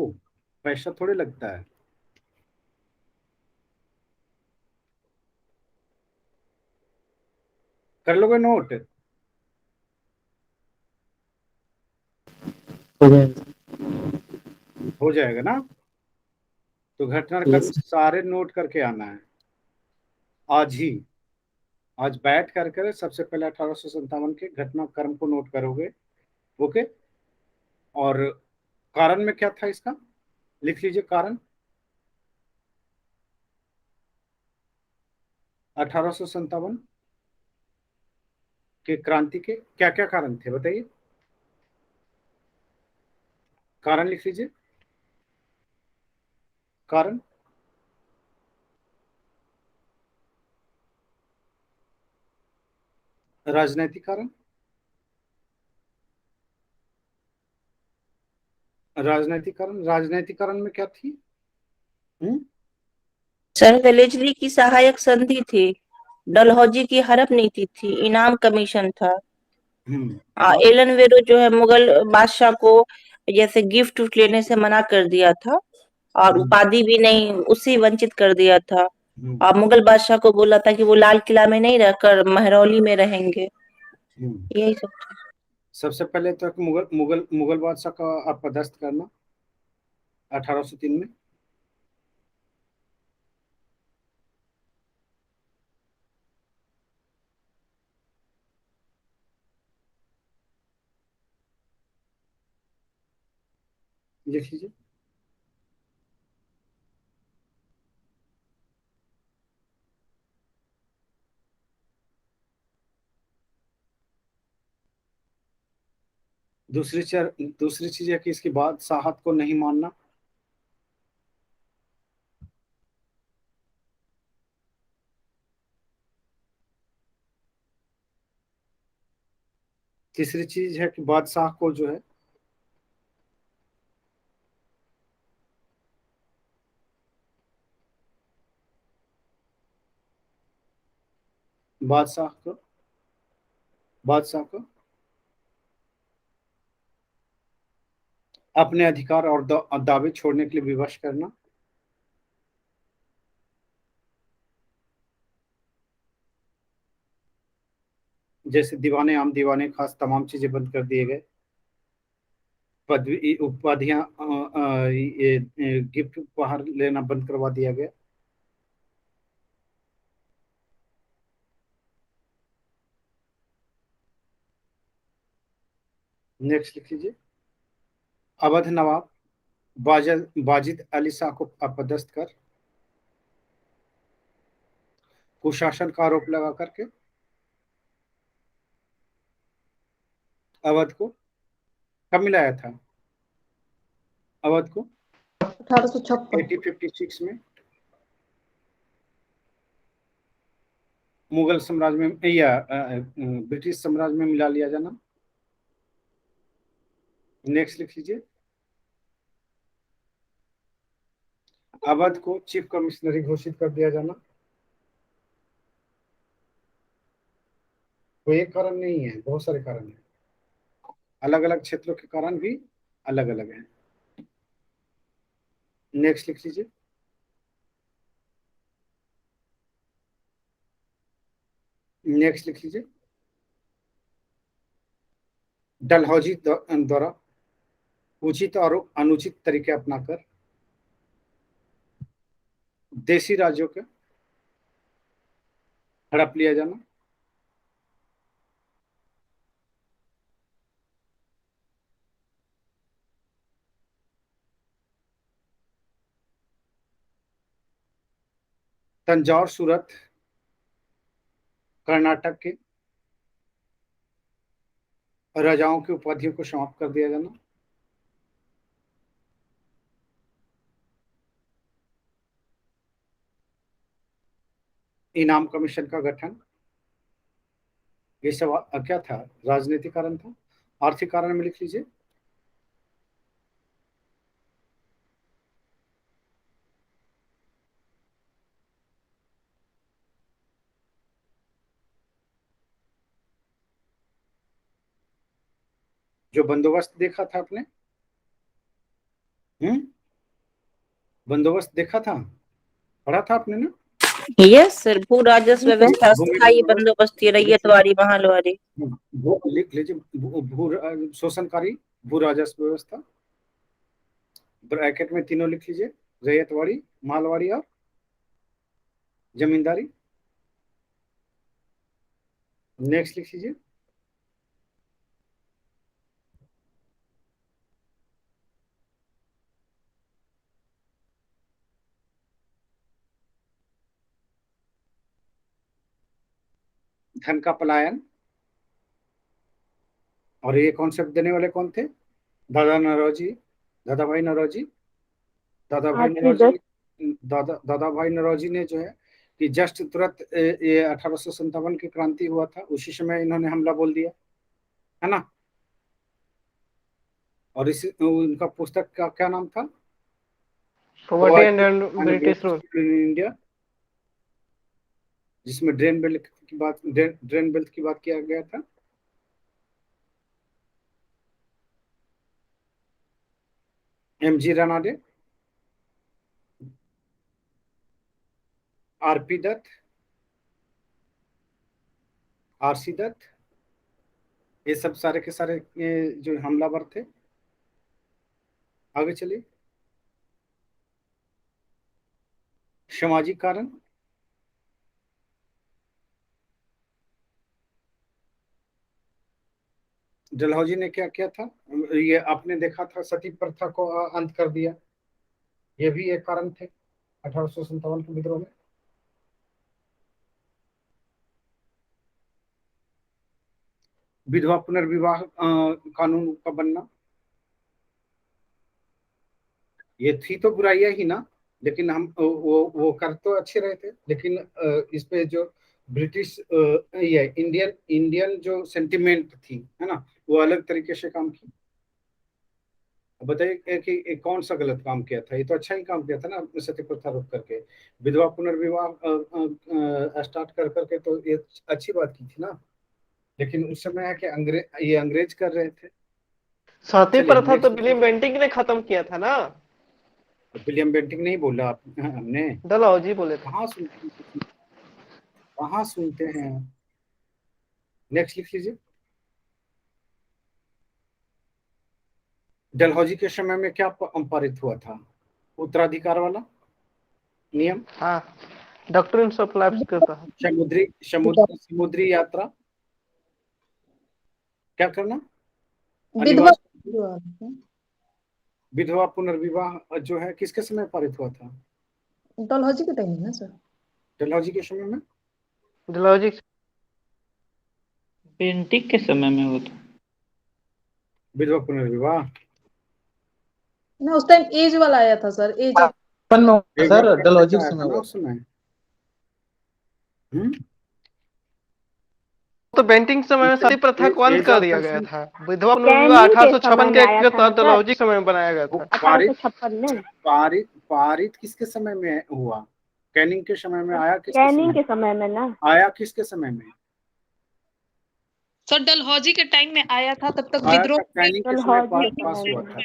पैसा थोड़े लगता है। कर लोगे नोट? हो जाएगा। हो जाएगा ना? तो घटनाक्रम Yes. सारे नोट करके आना है आज ही। आज बैठ करके सबसे पहले 1857 के घटनाक्रम को नोट करोगे। ओके, और कारण में क्या था इसका, लिख लीजिए कारण। 1857 के क्रांति के क्या क्या कारण थे बताइए, कारण लिख लीजिए। कारण, राजनीतिक कारण, राजनीतिक कारण, राजनीतिक कारण में क्या थी? सर वेलेजली की सहायक संधि थी, डलहौजी की हड़प नीति थी, इनाम कमीशन था, एलन वेरो जो है मुगल बादशाह को जैसे गिफ्ट लेने से मना कर दिया था, और उपाधि भी नहीं, उसी वंचित कर दिया था, और मुगल बादशाह को बोला था कि वो लाल किला में नहीं रहकर महरौली में रहेंगे। यही सब था। सबसे पहले तो मुगल बादशाह का अपदस्थ करना 1803 में। लिख लीजिए। दूसरी चीज है कि इसकी बादशाहत को नहीं मानना। तीसरी चीज है कि बादशाह को जो है बादशाह को अपने अधिकार और दावे छोड़ने के लिए विवश करना। जैसे दीवाने आम दीवाने खास तमाम चीजें बंद कर दिए गए। पदवी उपाधियां ये गिफ्ट उपहार लेना बंद करवा दिया गया। नेक्स्ट लिख लीजिए। अवध नवाब बाजिद अली शाह को अपदस्थ कर कुशासन का आरोप लगा करके अवध को कब मिलाया था? अवध को 1856 1856 में मुगल साम्राज्य में या ब्रिटिश साम्राज्य में मिला लिया जाना। नेक्स्ट लिख लीजिए। अवध को चीफ कमिश्नरी घोषित कर दिया जाना। कोई एक कारण नहीं है, बहुत सारे कारण हैं। अलग अलग क्षेत्रों के कारण भी अलग अलग हैं। नेक्स्ट लिख लीजिए। नेक्स्ट लिख लीजिए। डलहौजी द्वारा उचित और अनुचित तरीके अपनाकर देशी राज्यों के हड़प लिया जाना। तंजौर सूरत कर्नाटक के राजाओं की उपाधियों को समाप्त कर दिया जाना। इनाम कमीशन का गठन। ये सब क्या था? राजनीतिक कारण था। आर्थिक कारण में लिख लीजिए। जो बंदोबस्त देखा था आपने, बंदोबस्त देखा था, पढ़ा था आपने ना? यस सर, भू राजस्व व्यवस्था स्थायी बंदोबस्ती रैयतवाड़ी महलवाड़ी। वो लिख लीजिए। भू शोषणकारी भू राजस्व व्यवस्था, ब्रैकेट में तीनों लिख लीजिए, रैयतवाड़ी, मालवाड़ी और जमींदारी। नेक्स्ट लिख लीजिए। धन का पलायन। और ये कॉन्सेप्ट देने वाले कौन थे? दादा नौरोजी, दादाभाई नौरोजी। दादाभाई नौरोजी ने जो है कि जस्ट तुरंत ये 1857 की क्रांति हुआ था, उसी समय इन्होंने हमला बोल दिया, है ना। और इस उनका पुस्तक का क्या नाम था? Poverty and British rule in India, जिसमें ड्रेन बेल्ट की बात किया गया था। MG Ranade, RP Dutt, RC Dutt, ये सब सारे के सारे ये जो हमलावर थे। आगे चलिए। सामाजिक कारण। डलहौजी ने क्या किया था? ये आपने देखा था, सती प्रथा को अंत कर दिया। ये भी एक कारण थे 1857 के विद्रोह में। विधवा पुनर्विवाह कानून का बनना। ये थी तो बुराइयां ही ना, लेकिन हम वो कर तो अच्छे रहे थे, लेकिन इस पे जो ब्रिटिश ये इंडियन जो सेंटिमेंट थी, है ना, वो अलग तरीके से काम की। बताइए कि कौन सा गलत काम किया था? ये तो अच्छा ही काम किया था ना, सती प्रथा रोक करके, विधवा पुनर्विवाह स्टार्ट कर करके, तो ये अच्छी बात की थी ना। लेकिन उस समय है कि अंग्रेज कर रहे थे। सती प्रथा तो विलियम बेंटिंक ने खत्म किया था ना। विलियम बेंटिंक नहीं बोला हमने, डलहौजी बोले थे। कहाँ सुनते हैं? नेक्स्ट लिख लीजिए। डलहौजी के समय में क्या पारित हुआ था? उत्तराधिकार वाला नियम, हाँ, डॉक्ट्रिन ऑफ लैप्स के तहत। समुद्री यात्रा, क्या करना? विधवा विधवा पुनर्विवाह जो है किसके समय पारित हुआ था? डलहौजी के टाइम में ना सर? डलहौजी के समय में, डलहौजी बेंटिक के समय में हुआ था। विधवा पुनर्विवाह ना, उस टाइम एज वाला आया था सर, एज सर डलहौजी के समय उस समय। तो बेंटिंग समय में सती प्रथा को अंत कर दिया गया था। विधवा कैनिंग पुनर्विवाह के 1856 समय में आया के था ना तहत सर? डलहौजी समय में बनाया गया था। 1856 में पारित किसके समय में हुआ? कैनिंग के समय में आया? कैनिंग के समय में ना आया किसके समय में? सर डलहौजी के टाइम में आया था, तब तक आया विद्रोह था, कैनिंग के समय डलहौजी पास हुआ था।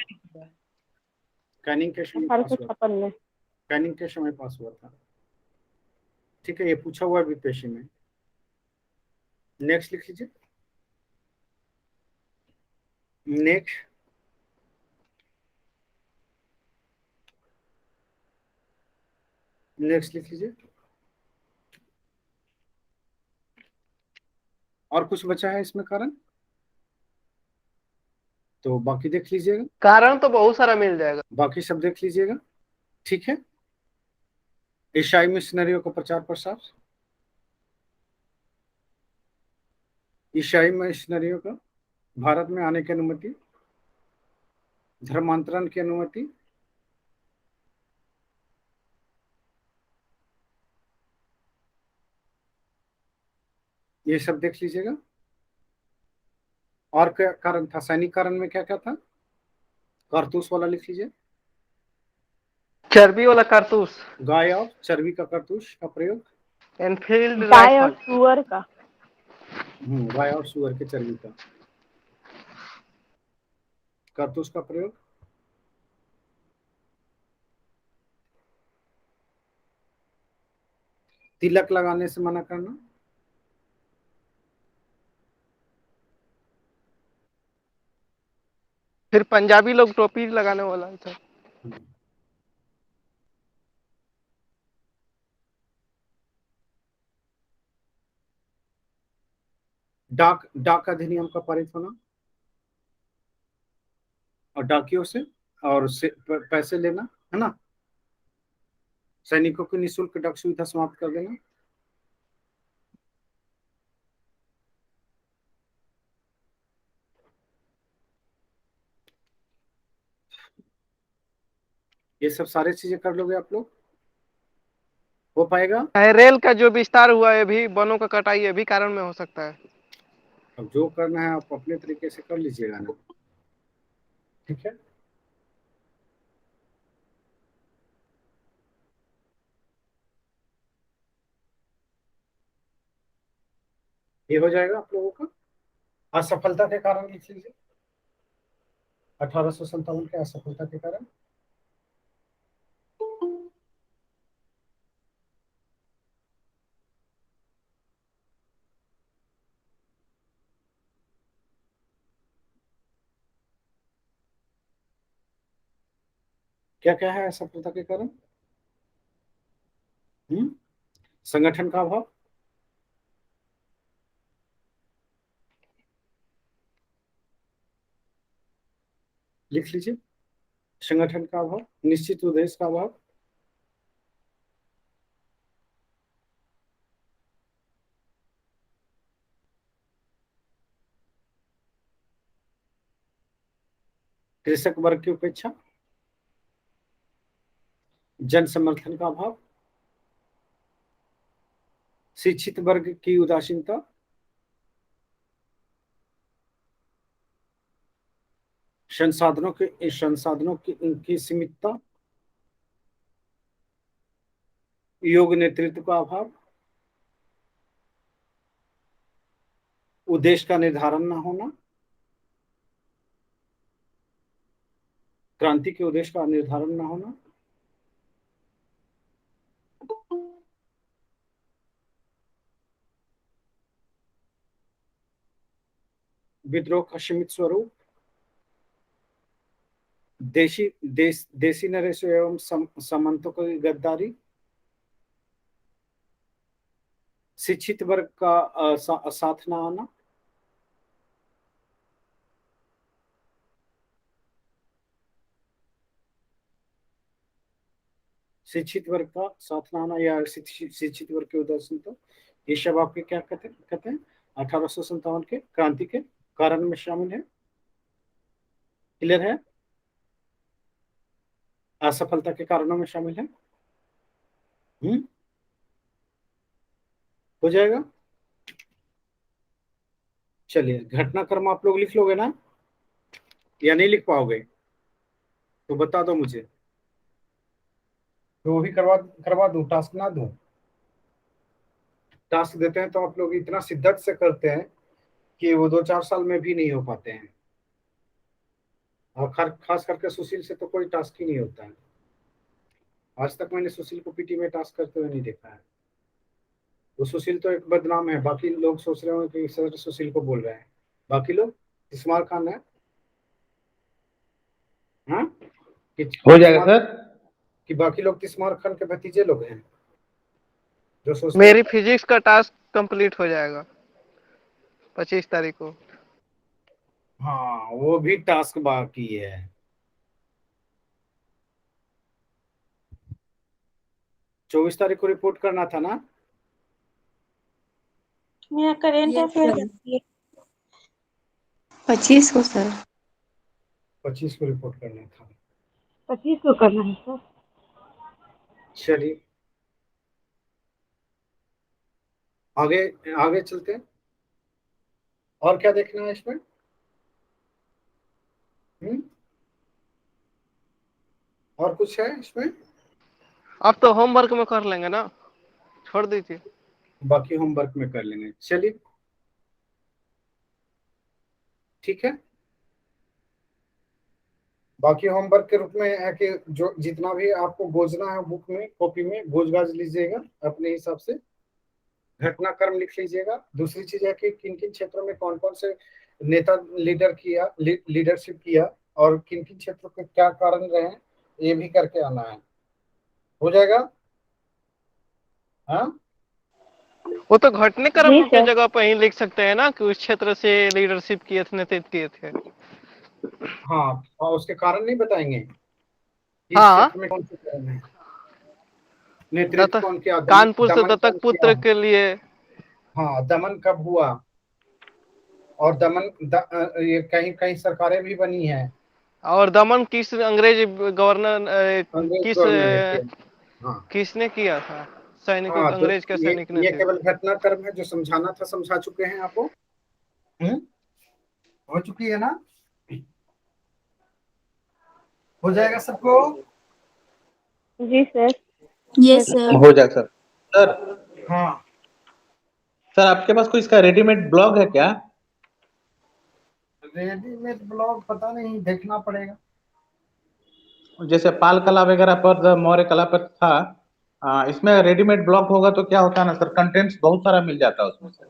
कैनिंग के समय पास हुआ था। 1856 में। कैनिंग के समय पास हुआ था। ठीक है, ये पूछा हुआ है बीपीएससी में। नेक्स्ट लिख लीजिए। नेक्स्ट लिख लीजिए। और कुछ बचा है इसमें कारण? तो बाकी देख लीजिएगा। कारण तो बहुत सारा मिल जाएगा, बाकी सब देख लीजिएगा। ठीक है, ईसाई मिशनरियों का प्रचार प्रसार, ईसाई मिशनरियों का भारत में आने की अनुमति, धर्मांतरण की अनुमति, ये सब देख लीजिएगा। और क्या कारण था? सैनिक कारण में क्या क्या था? कारतूस वाला लिख लीजिए। चर्बी वाला कारतूस, गाय और चर्बी का कारतूस का प्रयोग, एनफील्ड गाय और राइफल, सुअर का। गाय और सुअर के चर्बी का कारतूस का प्रयोग, तिलक लगाने से मना करना, फिर पंजाबी लोग टोपी लगाने वाला था। डाक अधिनियम का पारित होना और डाकियों से पैसे लेना, है ना? सैनिकों की निःशुल्क डाक सुविधा समाप्त कर देना, ये सब सारी चीजें कर लोगे आप लोग, हो पाएगा? रेल का जो विस्तार हुआ है भी, वनों का कटाई ये भी कारण में हो सकता है। अब जो करना है आप अपने तरीके से कर लीजिएगा ना। ठीक है, ये हो जाएगा आप लोगों का। असफलता के कारण लिख लीजिए। 1857 के असफलता के कारण क्या क्या है असफलता के कारण? संगठन का अभाव, लिख लीजिए। संगठन का अभाव, निश्चित उद्देश्य का अभाव, कृषक वर्ग की उपेक्षा, जन समर्थन का अभाव, शिक्षित वर्ग की उदासीनता, संसाधनों की सीमितता, योग्य नेतृत्व का अभाव, उद्देश्य का निर्धारण न होना, क्रांति के उद्देश्य का निर्धारण न होना, विद्रोह का सीमित स्वरूप, देसी नरेशों एवं सामंतों की गद्दारी, शिक्षित वर्ग का साथ न आना, शिक्षित वर्ग का साथ न आना या शिक्षित वर्ग के उदासीनता, ये सब आपके क्या कहते हैं 1857 के क्रांति के कारण में शामिल है। क्लियर है? असफलता के कारणों में शामिल है। हो जाएगा। चलिए, घटनाक्रम आप लोग लिख लोगे ना, या नहीं लिख पाओगे? तो बता दो मुझे, तो वो भी करवा दूं, टास्क ना दूं? टास्क देते हैं तो आप लोग इतना शिद्दत से करते हैं कि वो 2-4 साल में भी नहीं हो पाते हैं। और खास करके सुशील से तो कोई टास्क ही नहीं होता है। आज तक मैंने सुशील को पीटी में टास्क करते हुए नहीं देखा है। वो सुशील तो एक बदनाम है, बाकी लोग सोच रहे होंगे कि सर सुशील को बोल रहे हैं, बाकी लोग इस्मार खान है। हाँ, हो जाएगा सर। कि बाकी लोग इस्मार खान के भतीजे लोग हैं जो सोचते मेरी फिजिक्स का टास्क कंप्लीट हो जाएगा 25 तारीख को। हाँ, वो भी टास्क बाकी है। चौबीस तारीख को रिपोर्ट करना था ना? मेरा करेंट अफेयर 25 को सर। 25 को रिपोर्ट करना था। 25 को करना है सर। चलिए आगे आगे चलते हैं। और क्या देखना है इसमें? और कुछ है इसमें? आप तो होमवर्क में कर लेंगे ना, छोड़ दीजिए। बाकी होमवर्क में कर लेंगे। चलिए ठीक है। बाकी होमवर्क के रूप में है कि जो जितना भी आपको गोजना है बुक में, कॉपी में गोज गाज लीजिएगा अपने हिसाब से, घटनाक्रम लिख लीजिएगा। दूसरी चीज है कि किन किन क्षेत्रों में कौन कौन से नेता लीडरशिप किया और किन किन क्षेत्रों के क्या कारण रहे, ये भी करके आना है। हो जाएगा? हाँ, वो तो घटनाक्रम की जगह पर ही लिख सकते हैं ना कि उस क्षेत्र से लीडरशिप किए थे, नेतृत्व किए थे। हाँ, और उसके कारण नहीं बताएंगे? इस हाँ, क्षेत्र में कौन से कारण है, नेतृत्व कौन किया, कानपुर से दत्तक पुत्र के लिए। हाँ, दमन कब हुआ, और ये कहीं कहीं सरकारें भी बनी हैं, और दमन किस अंग्रेज गवर्नर किसने किया था? सैनिकों हाँ, अंग्रेज के सैनिक ने ये केवल घटनाक्रम है, जो समझाना था समझा चुके हैं आपको। हो चुकी है ना? हो जाएगा सबको? जी सर। Yes sir. हो जाएगा सर। सर हाँ सर, आपके पास कोई इसका रेडीमेड ब्लॉग है क्या? रेडीमेड ब्लॉग पता नहीं, देखना पड़ेगा। जैसे पाल कला वगैरह पर, मौर्य कला पर था, इसमें रेडीमेड ब्लॉग होगा तो क्या होता है ना सर, कंटेंट्स बहुत सारा मिल जाता है उसमें से।